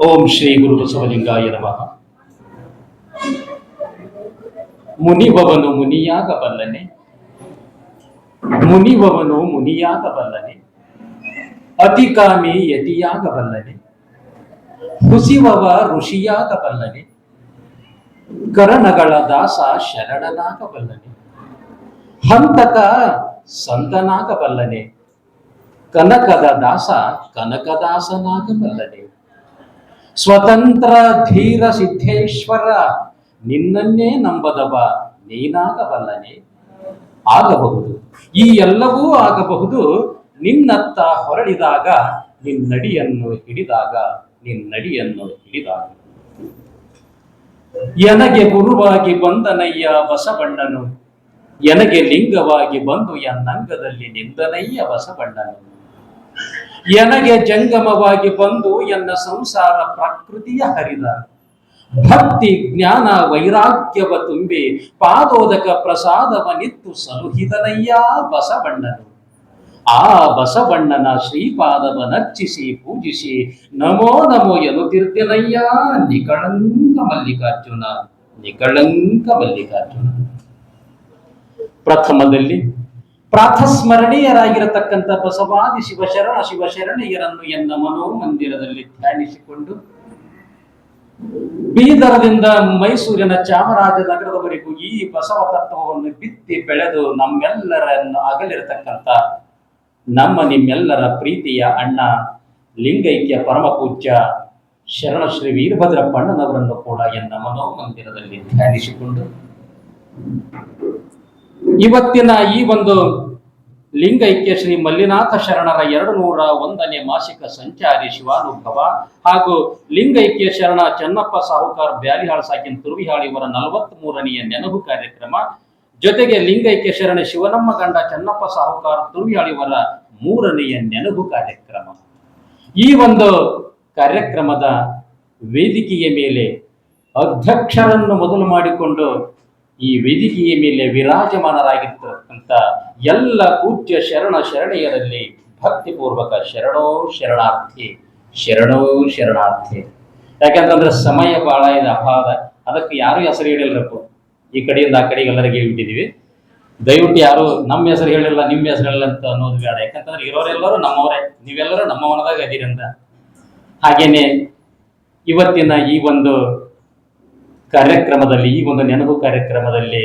ಓಂ ಶ್ರೀ ಗುರು ಬಸವಲಿಂಗಾಯ ನಮಃ. ಮುನಿವವನು ಮುನಿಯಾಗಬಲ್ಲನೆ, ಮುನಿವವನು ಮುನಿಯಾಗಬಲ್ಲನೆ, ಅತಿಕಾಮಿ ಯತಿಯಾಗಬಲ್ಲನೆ, ಹುಸಿವವ ಋಷಿಯಾಗಬಲ್ಲನೆ, ಕರಣಗಳ ದಾಸ ಶರಣನಾಗಬಲ್ಲನೆ, ಹಂತಕ ಸಂತನಾಗಬಲ್ಲನೆ, ಕನಕದ ದಾಸ ಕನಕದಾಸನಾಗಬಲ್ಲನೆ, ಸ್ವತಂತ್ರ ಧೀರ ಸಿದ್ಧೇಶ್ವರ ನಿನ್ನನ್ನೇ ನಂಬದವ ನೀನಾಗಬಲ್ಲನೆ. ಆಗಬಹುದು, ಈ ಎಲ್ಲವೂ ಆಗಬಹುದು ನಿನ್ನತ್ತ ಹೊರಳಿದಾಗ, ನಿನ್ನಡಿಯನ್ನು ಹಿಡಿದಾಗ, ನಿನ್ನಡಿಯನ್ನು ಹಿಡಿದಾಗ. ಎನಗೆ ಗುರುವಾಗಿ ಬಂದನಯ್ಯ ಬಸವಣ್ಣನು, ಎನಗೆ ಲಿಂಗವಾಗಿ ಬಂದು ಎನ್ನಂಗದಲ್ಲಿ ನಿಂದನಯ್ಯ ಬಸವಣ್ಣನು, ಎನಗೆ ಜಂಗಮವಾಗಿ ಬಂದು ಎನ್ನ ಸಂಸಾರ ಪ್ರಕೃತಿಯ ಹರಿದ, ಭಕ್ತಿ ಜ್ಞಾನ ವೈರಾಗ್ಯವ ತುಂಬಿ ಪಾದೋದಕ ಪ್ರಸಾದವನಿತ್ತು ಸಲುಹಿದನಯ್ಯ ಬಸವಣ್ಣನು. ಆ ಬಸವಣ್ಣನ ಶ್ರೀಪಾದವನರ್ಚಿಸಿ ಪೂಜಿಸಿ ನಮೋ ನಮೋ ಎನ್ನುತ್ತಿರ್ತಿನಯ್ಯ ನಿಕಳಂಕ ಮಲ್ಲಿಕಾರ್ಜುನ, ನಿಕಳಂಕ ಮಲ್ಲಿಕಾರ್ಜುನ. ಪ್ರಥಮದಲ್ಲಿ ಪ್ರಾತಸ್ಮರಣೀಯರಾಗಿರತಕ್ಕಂಥ ಬಸವಾದಿ ಶಿವಶರಣೆಯರನ್ನು ಎನ್ನ ಮನೋಮಂದಿರದಲ್ಲಿ ಧ್ಯಾನಿಸಿಕೊಂಡು, ಬೀದರದಿಂದ ಮೈಸೂರಿನ ಚಾಮರಾಜನಗರದವರೆಗೂ ಈ ಬಸವ ತತ್ವವನ್ನು ಬಿತ್ತಿ ಬೆಳೆದು ನಮ್ಮೆಲ್ಲರನ್ನು ಅಗಲಿರತಕ್ಕಂಥ ನಮ್ಮ ನಿಮ್ಮೆಲ್ಲರ ಪ್ರೀತಿಯ ಅಣ್ಣ ಲಿಂಗೈಕ್ಯ ಪರಮ ಪೂಜ್ಯ ಶರಣ ಶ್ರೀ ವೀರಭದ್ರಪ್ಪಣ್ಣನವರನ್ನು ಕೂಡ ಎನ್ನ ಮನೋಮಂದಿರದಲ್ಲಿ ಧ್ಯಾನಿಸಿಕೊಂಡು, ಇವತ್ತಿನ ಈ ಒಂದು ಲಿಂಗೈಕ್ಯ ಶ್ರೀ ಮಲ್ಲಿನಾಥ ಶರಣರ 201ನೇ ಮಾಸಿಕ ಸಂಚಾರಿ ಶಿವಾನುಭವ ಹಾಗೂ ಲಿಂಗೈಕ್ಯ ಶರಣ ಚನ್ನಪ್ಪ ಸಾಹುಕಾರ್ ಬ್ಯಾಲಿಹಾಳ್ ಸಾಕಿನ್ ತುರುವಿಹಾಳ್ ಇವರ 43ನೆಯ ನೆನಪು ಕಾರ್ಯಕ್ರಮ, ಜೊತೆಗೆ ಲಿಂಗೈಕ್ಯ ಶರಣ ಶಿವನಮ್ಮ ಗಂಡ ಚನ್ನಪ್ಪ ಸಾಹುಕಾರ್ ತುರುವಿಹಾಳ್ ಇವರ 3ನೆಯ ನೆನಪು ಕಾರ್ಯಕ್ರಮ. ಈ ಒಂದು ಕಾರ್ಯಕ್ರಮದ ವೇದಿಕೆಯ ಮೇಲೆ ಅಧ್ಯಕ್ಷರನ್ನು ಮೊದಲು ಮಾಡಿಕೊಂಡು ಈ ವೇದಿಕೆಯ ಮೇಲೆ ವಿರಾಜಮಾನರಾಗಿರ್ತಕ್ಕಂಥ ಎಲ್ಲ ಪೂಜ್ಯ ಶರಣ ಶರಣೆಯರಲ್ಲಿ ಭಕ್ತಿಪೂರ್ವಕ ಶರಣೋ ಶರಣಾರ್ಥಿ, ಶರಣೋ ಶರಣಾರ್ಥಿ. ಯಾಕಂತಂದ್ರೆ ಸಮಯ ಬಹಳ ಇದೆ, ಅಭಾವ. ಅದಕ್ಕೆ ಯಾರು ಹೆಸರು ಹೇಳಿಲ್ಲರಪ್ಪ, ಈ ಕಡೆಯಿಂದ ಆ ಕಡೆಗೆ ಎಲ್ಲರಿಗೆ ಹೇಳ್ಬಿಟ್ಟಿದೀವಿ. ದಯವಿಟ್ಟು ಯಾರು ನಮ್ಮ ಹೆಸರು ಹೇಳಿಲ್ಲ, ನಿಮ್ಮ ಹೆಸರು ಹೇಳಿಲ್ಲ ಅಂತ ಅನ್ನೋದು ಬೇಡ. ಯಾಕಂತಂದ್ರೆ ಇರೋರೆಲ್ಲರೂ ನಮ್ಮವರೇ, ನೀವೆಲ್ಲರೂ ನಮ್ಮ ಮನದಾಗ ಅದೀರಂತ. ಹಾಗೇನೆ ಇವತ್ತಿನ ಈ ಒಂದು ಕಾರ್ಯಕ್ರಮದಲ್ಲಿ, ಈ ಒಂದು ನೆನಪು ಕಾರ್ಯಕ್ರಮದಲ್ಲಿ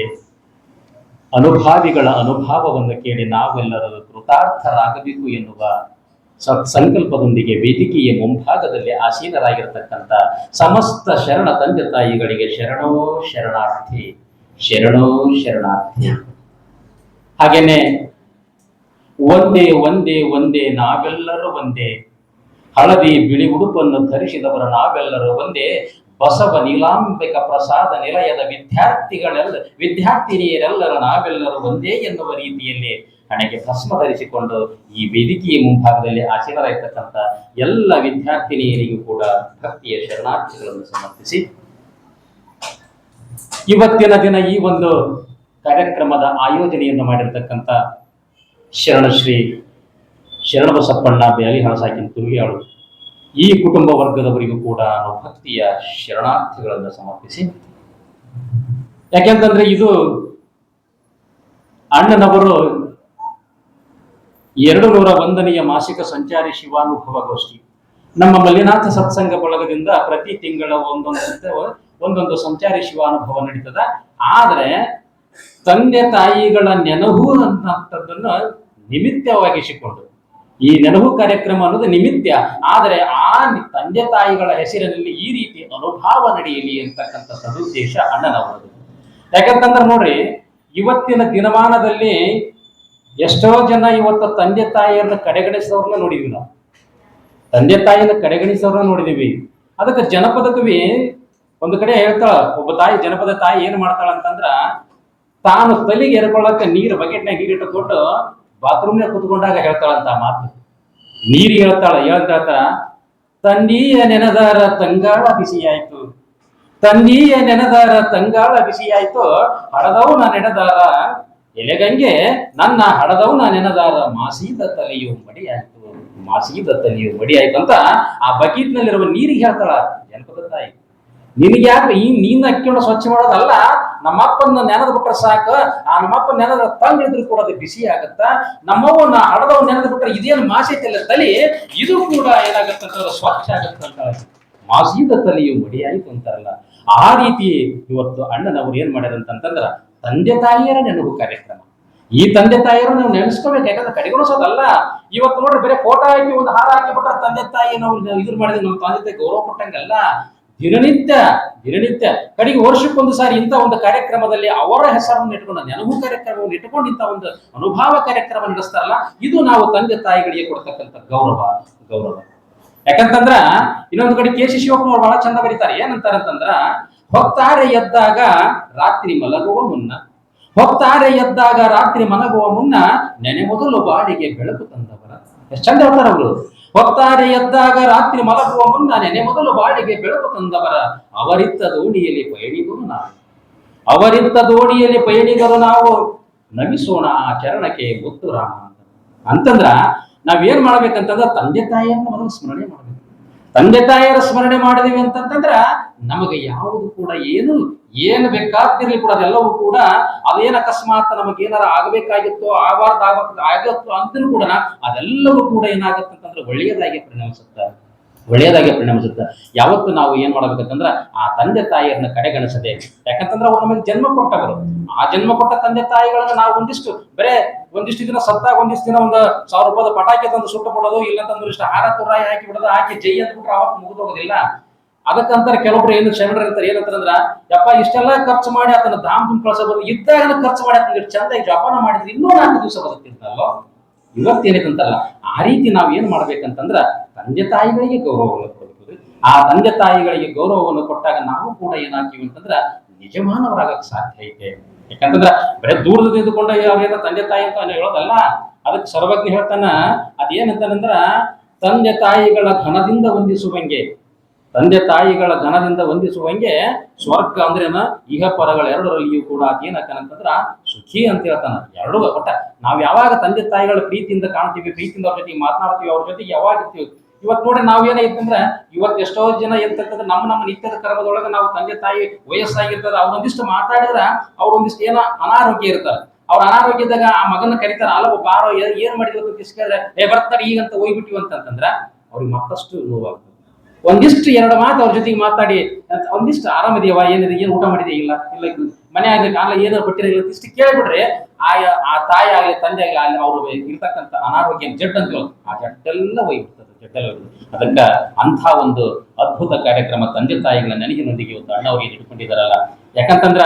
ಅನುಭಾವಿಗಳ ಅನುಭಾವವನ್ನು ಕೇಳಿ ನಾವೆಲ್ಲರೂ ಕೃತಾರ್ಥರಾಗಬೇಕು ಎನ್ನುವ ಸಂಕಲ್ಪದೊಂದಿಗೆ ವೇದಿಕೆಯ ಮುಂಭಾಗದಲ್ಲಿ ಆಸೀನರಾಗಿರತಕ್ಕಂಥ ಸಮಸ್ತ ಶರಣ ತಂದೆ ತಾಯಿಗಳಿಗೆ ಶರಣೋ ಶರಣಾರ್ಥಿ, ಶರಣೋ ಶರಣಾರ್ಥಿ. ಹಾಗೇನೆ ಒಂದೇ ಒಂದೇ ಒಂದೇ ನಾವೆಲ್ಲರೂ ಒಂದೇ, ಹಳದಿ ಬಿಳಿ ಉಡುಪನ್ನು ಧರಿಸಿದವರ ನಾವೆಲ್ಲರೂ ಒಂದೇ, ಬಸವ ನೀಲಾಂಬಿಕ ಪ್ರಸಾದ ನಿಲಯದ ವಿದ್ಯಾರ್ಥಿನಿಯರೆಲ್ಲರ ನಾವೆಲ್ಲರೂ ಒಂದೇ ಎನ್ನುವ ರೀತಿಯಲ್ಲಿ ಹಣೆಗೆ ಭಸ್ಮ ಧರಿಸಿಕೊಂಡು ಈ ವೇದಿಕೆಯ ಮುಂಭಾಗದಲ್ಲಿ ಆಸೀನರಾಗಿರ್ತಕ್ಕಂಥ ಎಲ್ಲ ವಿದ್ಯಾರ್ಥಿನಿಯರಿಗೂ ಕೂಡ ಭಕ್ತಿಯ ಶರಣಾರ್ಥಿಗಳನ್ನು ಸಮರ್ಪಿಸಿ, ಇವತ್ತಿನ ದಿನ ಈ ಒಂದು ಕಾರ್ಯಕ್ರಮದ ಆಯೋಜನೆಯನ್ನು ಮಾಡಿರ್ತಕ್ಕಂಥ ಶರಣಶ್ರೀ ಶರಣಬಸಪ್ಪಣ್ಣ ಬ್ಯಾಲಿಹಾಳ್ ಸಾಕಿನ್ ತುರುವಿಹಾಳ್ ಈ ಕುಟುಂಬ ವರ್ಗದವರಿಗೂ ಕೂಡ ನಾನು ಭಕ್ತಿಯ ಶರಣಾರ್ಥಿಗಳನ್ನು ಸಮರ್ಪಿಸಿ, ಯಾಕೆಂತಂದ್ರೆ ಇದು ಅಣ್ಣನವರು 201ನೆಯ ಮಾಸಿಕ ಸಂಚಾರಿ ಶಿವಾನುಭವ ಗೋಷ್ಠಿ. ನಮ್ಮ ಮಲ್ಲಿನಾಥ ಸತ್ಸಂಗ ಬಳಗದಿಂದ ಪ್ರತಿ ತಿಂಗಳ ಒಂದೊಂದು ಸಂಚಾರಿ ಶಿವಾನುಭವ ನಡೀತದ. ಆದ್ರೆ ತಂದೆ ತಾಯಿಗಳ ನೆನಹು ಅನ್ನುವಂಥದ್ದನ್ನು ನಿಮಿತ್ತವಾಗಿಸಿಕೊಂಡು ಈ ನೆನಹು ಕಾರ್ಯಕ್ರಮ ಅನ್ನೋದು ನಿಮಿತ್ತ, ಆದರೆ ಆ ತಂದೆ ತಾಯಿಗಳ ಹೆಸರಿನಲ್ಲಿ ಈ ರೀತಿ ಅನುಭವ ನಡೆಯಲಿ ಅಂತಕ್ಕಂಥ ಸದುದ್ದೇಶ ಅಣ್ಣನವರದು. ಯಾಕಂತಂದ್ರೆ ನೋಡ್ರಿ, ಇವತ್ತಿನ ದಿನಮಾನದಲ್ಲಿ ಎಷ್ಟೋ ಜನ ಇವತ್ತು ತಂದೆ ತಾಯಿಯನ್ನ ಕಡೆಗಣಿಸೋರ್ನ ನೋಡಿದ್ವಿ. ನಾವು ತಂದೆ ತಾಯಿಯನ್ನ ಕಡೆಗಣಿಸೋರ್ನ ನೋಡಿದೀವಿ. ಅದಕ್ಕೆ ಜನಪದ ಕವಿ ಒಂದು ಕಡೆ ಹೇಳ್ತಾಳ, ಒಬ್ಬ ತಾಯಿ, ಜನಪದ ತಾಯಿ ಏನ್ ಮಾಡ್ತಾಳ ಅಂತಂದ್ರ, ತಾನು ತಲೆಗೆ ಎರ್ಕೊಳ್ಳಕ್ಕೆ ನೀರು ಬಕೆಟ್ನಾಗ ನೀರಿಟ್ಟುಕೊಂಡು ಬಾತ್ರೂಮ್ನಾಗ ಕುತ್ಕೊಂಡಾಗ ಹೇಳ್ತಾಳಂತ ಮಾತು. ನೀರಿಗೆ ಹೇಳ್ತಾಳ, ಹೇಳ್ತಾ ತಂದೀಯ ನೆನದಾರ ತಂಗಾಳ ಬಿಸಿಯಾಯ್ತು, ತಂದೀಯ ನೆನೆದಾರ ತಂಗಾಳ ಬಿಸಿಯಾಯ್ತು, ಹಡದವನ ನೆನೆದಾರ ಎಲೆಗಂಗೆ ನನ್ನ ಹಡದವನ ನೆನೆದಾರ ಮಾಸೀದ ತಲೆಯು ಮಡಿಯಾಯ್ತು, ಮಾಸೀದ ತಲೆಯು ಮಡಿಯಾಯ್ತು ಅಂತ ಆ ಬಕೀಟ್ ನಲ್ಲಿರುವ ನೀರಿಗೆ ಹೇಳ್ತಾಳ ಜನಪದ ತಾಯಿ. ನಿನಗೆ ಯಾಕೆ ಈ ನೀನ್ ಅಕ್ಕಿಯನ್ನು ಸ್ವಚ್ಛ ಮಾಡೋದಲ್ಲ, ನಮ್ಮಪ್ಪನ ನೆನೆದ್ ಬಿಟ್ರೆ ಸಾಕು, ಆ ನಮ್ಮಪ್ಪನ ನೆನೆದ ತಂದಿದ್ರು ಕೂಡ ಅದು ಬಿಸಿ ಆಗತ್ತ. ನಮ್ಮವ್ವನ ಹಡದವ್ ನೆನೆದ್ ಬಿಟ್ರೆ ಇದೇನು ಮಾಸೈತಿಲ್ಲ ತಲೆ, ಇದು ಕೂಡ ಏನಾಗತ್ತಂತ ಸ್ವಚ್ಛ ಆಗತ್ತಂತ. ಮಾಸೀದ ತಲೆಯು ಮಡಿಯಾಯ್ತು ಅಂತಾರಲ್ಲ, ಆ ರೀತಿ ಇವತ್ತು ಅಣ್ಣನವ್ರು ಏನ್ ಮಾಡ್ಯಾರ ಅಂತಂದ್ರ ತಂದೆ ತಾಯಿಯರ ನೆನಪು ಕಾರ್ಯಕ್ರಮ. ಈ ತಂದೆ ತಾಯಿಯರು ನಾವು ನೆನೆಸ್ಕೋಬೇಕು, ಯಾಕಂದ್ರೆ ಕಡೆಗಣಿಸೋದಲ್ಲ. ಇವತ್ತು ನೋಡ್ರಿ ಬರೀ ಫೋಟೋ ಹಾಕಿ ಒಂದು ಹಾರ ಹಾಕಿ ಬಿಟ್ರೆ ತಂದೆ ತಾಯಿ ನಾವು ಇದ್ರ ಮಾಡಿದ್ರೆ ನಮ್ಮ ತಂದೆ ತಾಯಿ ಗೌರವ ಕೊಟ್ಟಂಗಲ್ಲ. ದಿನನಿತ್ಯ ಕಡೆಗೆ ವರ್ಷಕ್ಕೊಂದು ಸಾರಿ ಇಂಥ ಒಂದು ಕಾರ್ಯಕ್ರಮದಲ್ಲಿ ಅವರ ಹೆಸರನ್ನು ಇಟ್ಕೊಂಡು ನೆನಪು ಕಾರ್ಯಕ್ರಮವನ್ನು ಇಟ್ಕೊಂಡು ಇಂಥ ಒಂದು ಅನುಭವ ಕಾರ್ಯಕ್ರಮ ನಡೆಸ್ತಾರಲ್ಲ, ಇದು ನಾವು ತಂದೆ ತಾಯಿಗಳಿಗೆ ಕೊಡ್ತಕ್ಕಂಥ ಗೌರವ. ಯಾಕಂತಂದ್ರ ಇನ್ನೊಂದು ಕಡೆ ಕೆ ಸಿ ಶಿವಕುಮಾರ್ ಬಹಳ ಚಂದ ಬರೀತಾರೆ. ಏನಂತಾರಂತಂದ್ರ, ಹೊತ್ತಾರೆ ಎದ್ದಾಗ ರಾತ್ರಿ ಮಲಗುವ ಮುನ್ನ, ಹೊತ್ತಾರೆ ಎದ್ದಾಗ ರಾತ್ರಿ ಮಲಗುವ ಮುನ್ನ ನೆನೆ ಮೊದಲು ಬಾಡಿಗೆ ಬೆಳಕು ತಂದವರ. ಎಷ್ಟು ಚಂದ ಹೇಳ್ತಾರ ಅವರು. ಹೊತ್ತಾರೆ ಎದ್ದಾಗ ರಾತ್ರಿ ಮಲಗುವ ಮುನ್ನ ನೆನೆ ಮೊದಲು ಬಾಡಿಗೆ ಬೆಳಕು ತಂದವರ, ಅವರಿದ್ದ ದೋಣಿಯಲ್ಲಿ ಪಯಣಿಗರು ನಾವು, ಅವರಿದ್ದ ದೋಣಿಯಲ್ಲಿ ಪಯಣಿಗರು ನಾವು, ನಮಿಸೋಣ ಆ ಚರಣಕ್ಕೆ ಮುತ್ತು ರಾಮ ಅಂತಂದ್ರ ನಾವೇನ್ ಮಾಡ್ಬೇಕಂತಂದ್ರ ತಂದೆ ತಾಯಿಯನ್ನು ಮೊದಲು ಸ್ಮರಣೆ ಮಾಡ್ಬೇಕು. ತಂದೆ ತಾಯಿಯರ ಸ್ಮರಣೆ ಮಾಡಿದೀವಿ ಅಂತಂತಂದ್ರ ನಮಗೆ ಯಾವುದು ಕೂಡ ಏನು ಬೇಕಾದಿರ್ಲಿ ಕೂಡ ಅದೆಲ್ಲವೂ ಕೂಡ ಅದೇನು ಅಕಸ್ಮಾತ್ ನಮಗೇನಾರ ಆಗಬೇಕಾಗಿತ್ತು, ಆಗತ್ತು ಅಂತೂ ಕೂಡ ಅದೆಲ್ಲವೂ ಕೂಡ ಏನಾಗತ್ತಂತಂದ್ರೆ ಒಳ್ಳೆಯದಾಗಿ ಪರಿಣಮಿಸುತ್ತೆ. ಯಾವತ್ತು ನಾವು ಏನ್ ಮಾಡ್ಬೇಕಂತಂದ್ರ ಆ ತಂದೆ ತಾಯಿಯರನ್ನ ಕಡೆಗಣಿಸದೆ, ಯಾಕಂತಂದ್ರೆ ಅವ್ರು ನಮಗೆ ಜನ್ಮ ಕೊಟ್ಟವರು. ಆ ಜನ್ಮ ಕೊಟ್ಟ ತಂದೆ ತಾಯಿಗಳನ್ನ ನಾವು ಒಂದಿಷ್ಟು ದಿನ ಸತ್ತಾಗ ಒಂದಿಷ್ಟು ದಿನ ಒಂದು 1000 ರೂಪಾಯಿ ಪಟಾಕಿ ತಂದು ಸುಟ್ಟು ಬಿಡೋದು, ಇಲ್ಲಂತಂದ್ರೆ ಇಷ್ಟು ಹಾರ ತುರಾಯಿ ಹಾಕಿ ಬಿಡೋದು, ಹಾಕಿ ಜೈ ಅಂತ ಬಿಟ್ರೆ ಅವತ್ತು ಮುಗಿದೋಗೋದಿಲ್ಲ. ಅದಕ್ಕಂತಾರೆ ಕೆಲವೊಬ್ರು ಏನು ಶರಣರು ಇರ್ತಾರೆ, ಏನಂತಂದ್ರ ಯಪ್ಪ ಇಷ್ಟೆಲ್ಲ ಖರ್ಚು ಮಾಡಿ ಆತನ ಧಾಮ್ ತುಂಬ ಕಳ್ಸಬಹುದು, ಇದ್ದಾಗ ಖರ್ಚು ಮಾಡಿ ಆತನ ಚಂದ ಜಪಾನ ಮಾಡಿದ್ರೆ ಇನ್ನೂ 4 ದಿವಸ ಬದುಕ್ತಿರ್ತಲ್ಲೋ. ಇವತ್ತೇನಿದಂತಲ್ಲ, ಆ ರೀತಿ ನಾವ್ ಏನ್ ಮಾಡ್ಬೇಕಂತಂದ್ರ ತಂದೆ ತಾಯಿಗಳಿಗೆ ಗೌರವವನ್ನು ಕೊಡ್ತೀವಿ. ಆ ತಂದೆ ತಾಯಿಗಳಿಗೆ ಗೌರವವನ್ನು ಕೊಟ್ಟಾಗ ನಾವು ಕೂಡ ಏನಾಗ್ತೀವಿ ಅಂತಂದ್ರ ನಿಜಮಾನವರಾಗಕ್ಕೆ ಸಾಧ್ಯ ಐತೆ. ಯಾಕಂತಂದ್ರ ಬರೀ ದೂರದ ನಿಂತುಕೊಂಡ ಅವ್ರೇನ ತಂದೆ ತಾಯಿ ಅಂತ ಹೇಳೋದಲ್ಲ. ಅದಕ್ಕೆ ಸರ್ವಜ್ಞ ಹೇಳ್ತಾನ, ಅದೇನಂತಂದ್ರ ತಂದೆ ತಾಯಿಗಳ ಘನದಿಂದ ವಂದಿಸುವಂಗೆ, ತಂದೆ ತಾಯಿಗಳ ಘನದಿಂದ ವಂದಿಸುವಂಗೆ ಸ್ವರ್ಗ ಅಂದ್ರೇನ ಇಹ ಪರಗಳೆರಡರಲ್ಲಿಯೂ ಕೂಡ ಅದೇನಕ್ಕಂತಂದ್ರ ಸುಖಿ ಅಂತ ಹೇಳ್ತಾನ. ಎರಡೂ ಒಟ್ಟ ನಾವ್ ಯಾವಾಗ ತಂದೆ ತಾಯಿಗಳ ಪ್ರೀತಿಯಿಂದ ಕಾಣ್ತೀವಿ, ಪ್ರೀತಿಯಿಂದ ಅವ್ರ ಜೊತೆಗೆ ಮಾತನಾಡ್ತೀವಿ, ಅವ್ರ ಜೊತೆಗೆ ಯಾವಾಗ ಇರ್ತೀವಿ. ಇವತ್ತು ನೋಡಿ ನಾವೇನಾಯ್ತಂದ್ರ ಇವತ್ತು ಎಷ್ಟೋ ಜನ ಎಂತಂದ್ರೆ ನಮ್ಮ ನಿತ್ಯದ ಕರ್ಮದೊಳಗೆ ನಾವು ತಂದೆ ತಾಯಿ ವಯಸ್ಸಾಗಿರ್ತದ, ಅವ್ರೊಂದಿಷ್ಟು ಮಾತಾಡಿದ್ರ ಅವ್ರೊಂದಿಷ್ಟು ಏನೋ ಅನಾರೋಗ್ಯ ಇರ್ತಾರೆ. ಅವ್ರ ಅನಾರೋಗ್ಯದಾಗ ಆ ಮಗನ ಕರೀತಾರ, ಅಲ್ಲವ ಬಾರೋ ಏನ್ ಮಾಡಿದ್ರು ಅಂತ ಕೇಳಿದ್ರೆ ಬರ್ತಾರೆ ಈಗಂತ ಹೋಗ್ಬಿಟ್ಟಿವಿ ಅಂತಂದ್ರ ಅವ್ರಿಗೆ ಮತ್ತಷ್ಟು ನೋವಾಗ್ತದೆ. ಒಂದಿಷ್ಟು 2 ಮಾತು ಅವ್ರ ಜೊತೆಗೆ ಮಾತಾಡಿ ಒಂದಿಷ್ಟು ಆರಾಮದಿಯವ, ಏನಿದೆ, ಏನ್ ಊಟ ಮಾಡಿದೆ, ಇಲ್ಲ ಮನೆ ಆಗ್ಲಿಕ್ಕೆ ಅಲ್ಲ ಏನಾರು ಕೊಟ್ಟಿರಲಿಲ್ಲ ಇಷ್ಟು ಕೇಳ್ಬಿಡ್ರಿ ಆ ತಾಯಿ ಆಗ್ಲಿ ತಂದೆ ಆಗ್ಲಿ ಅಲ್ಲಿ ಅವ್ರು ಇರ್ತಕ್ಕಂಥ ಅನಾರೋಗ್ಯ ಜಡ್ ಅಂತ ಆ ಜಡ್ಡೆಲ್ಲ ಹೋಗ್ಬಿಡ್ತದೆ. ಅದಕ್ಕ ಅಂಥ ಒಂದು ಅದ್ಭುತ ಕಾರ್ಯಕ್ರಮ ತಂದೆ ತಾಯಿಗಳ ನೆನಪಿನೊಂದಿಗೆ ಇವತ್ತು ಅಣ್ಣವ್ರಿಗೆ ಇಟ್ಕೊಂಡಿದಾರಲ್ಲ. ಯಾಕಂತಂದ್ರ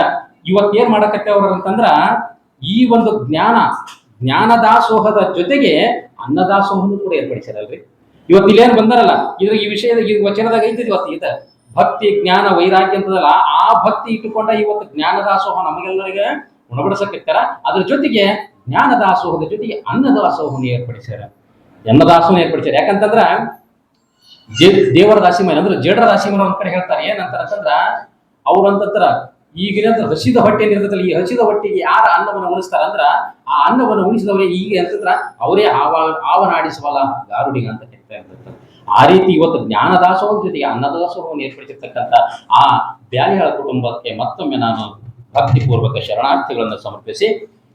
ಇವತ್ತು ಏನ್ ಮಾಡಕತ್ತೇವ್ರ ಅಂತಂದ್ರ ಈ ಒಂದು ಜ್ಞಾನದಾಸೋಹದ ಜೊತೆಗೆ ಅನ್ನದಾಸೋಹನು ಕೂಡ ಏರ್ಪಡಿಸಿರಲ್ರಿ. ಇವತ್ತು ಇಲ್ಲೇನ್ ಬಂದಾರಲ್ಲ, ಈ ವಿಷಯದ ಈ ವಚನದಾಗ ಐತಿ ಇವತ್ತು ಇದ ಭಕ್ತಿ ಜ್ಞಾನ ವೈರಾಗ್ಯ ಅಂತದಲ್ಲ, ಆ ಭಕ್ತಿ ಇಟ್ಟುಕೊಂಡ ಇವತ್ತು ಜ್ಞಾನದಾಸೋಹ ನಮಗೆಲ್ಲರಿಗೆ ಉಣಬಡಿಸಕ್ಕಿರ್ತಾರ. ಅದ್ರ ಜೊತೆಗೆ ಜ್ಞಾನದಾಸೋಹದ ಜೊತೆಗೆ ಅನ್ನದಾಸೋಹನ ಏರ್ಪಡಿಸ್ಯಾರ. ಯಾಕಂತಂದ್ರ ದೇವರ ದಾಸಿಮನ ಅಂದ್ರೆ ಜೇಡರ ದಾಸಿಮನ ಒಂದ್ ಕಡೆ ಹೇಳ್ತಾರೆ. ಏನಂತಾರಂತಂದ್ರ ಅವ್ರಂತರ ಈಗಿನ ಹಸಿದ ಹೊಟ್ಟೆ ಇರ್ತದಲ್ಲ, ಈ ಹಸಿದ ಹೊಟ್ಟೆಗೆ ಯಾರ ಅನ್ನವನ್ನು ಉಣಿಸ್ತಾರ ಅಂದ್ರ ಆ ಅನ್ನವನ್ನು ಉಣಿಸಿದವರೇ ಈಗ ಅಂತಂದ್ರ ಅವರೇ ಆವನಾಡಿಸುವಲ್ಲ ಗಾರುಡಿಗ ಅಂತ ಹೇಳ್ತಾ ಇರ್ತಾರೆ. ಆ ರೀತಿ ಇವತ್ತು ಜ್ಞಾನದಾಸೋಹದ ಜೊತೆಗೆ ಅನ್ನದಾಸೋಹವನ್ನು ಏರ್ಪಡಿಸಿರ್ತಕ್ಕಂಥ ಆ ಬ್ಯಾಲಿಗಳ ಕುಟುಂಬಕ್ಕೆ ಮತ್ತೊಮ್ಮೆ ನಾನು ಭಕ್ತಿಪೂರ್ವಕ ಶರಣಾರ್ಥಿಗಳನ್ನು ಸಮರ್ಪಿಸಿ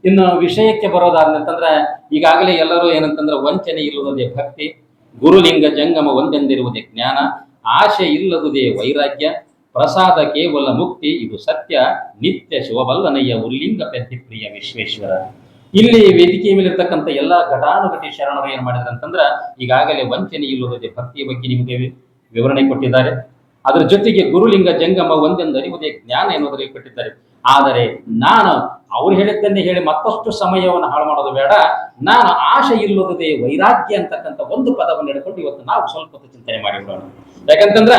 ಇನ್ನು ವಿಷಯಕ್ಕೆ ಬರೋದಾದಂತಂದ್ರೆ ಈಗಾಗಲೇ ಎಲ್ಲರೂ ಏನಂತಂದ್ರೆ ವಂಚನೆ ಇಲ್ಲುವುದೇ ಭಕ್ತಿ, ಗುರುಲಿಂಗ ಜಂಗಮ ಒಂದೆಂದಿರುವುದೇ ಜ್ಞಾನ, ಆಶೆ ಇಲ್ಲದುದೇ ವೈರಾಗ್ಯ, ಪ್ರಸಾದ ಕೇವಲ ಮುಕ್ತಿ ಇದು ಸತ್ಯ, ನಿತ್ಯ ಶಿವಬಲ್ಲನಯ್ಯ ಉಲ್ಲಿಂಗ ಪೆದ್ದಿ ಪ್ರಿಯ ವಿಶ್ವೇಶ್ವರ. ಇಲ್ಲಿ ವೇದಿಕೆಯ ಮೇಲೆ ಇರ್ತಕ್ಕಂಥ ಎಲ್ಲಾ ಘಟಾನುಘಟಿ ಶರಣರು ಏನ್ ಮಾಡಿದ್ರು ಅಂತಂದ್ರ ಈಗಾಗಲೇ ವಂಚನೆ ಇಲ್ಲುವುದೇ ಭಕ್ತಿಯ ಬಗ್ಗೆ ನಿಮಗೆ ವಿವರಣೆ ಕೊಟ್ಟಿದ್ದಾರೆ. ಅದರ ಜೊತೆಗೆ ಗುರುಲಿಂಗ ಜಂಗಮ ಒಂದೆಂದು ಅರಿವುದೇ ಜ್ಞಾನ ಎನ್ನುವುದರಲ್ಲಿ ಕೊಟ್ಟಿದ್ದಾರೆ. ಆದರೆ ನಾನು ಅವ್ರು ಹೇಳಿದ್ದನ್ನೇ ಹೇಳಿ ಮತ್ತಷ್ಟು ಸಮಯವನ್ನು ಹಾಳು ಮಾಡೋದು ಬೇಡ. ನಾನು ಆಶೆ ಇಲ್ಲುವುದೇ ವೈರಾಗ್ಯ ಅಂತಕ್ಕಂಥ ಒಂದು ಪದವನ್ನು ಹಿಡ್ಕೊಂಡು ಇವತ್ತು ನಾವು ಸ್ವಲ್ಪ ಚಿಂತನೆ ಮಾಡಿಬಿಡೋಣ. ಯಾಕಂತಂದ್ರ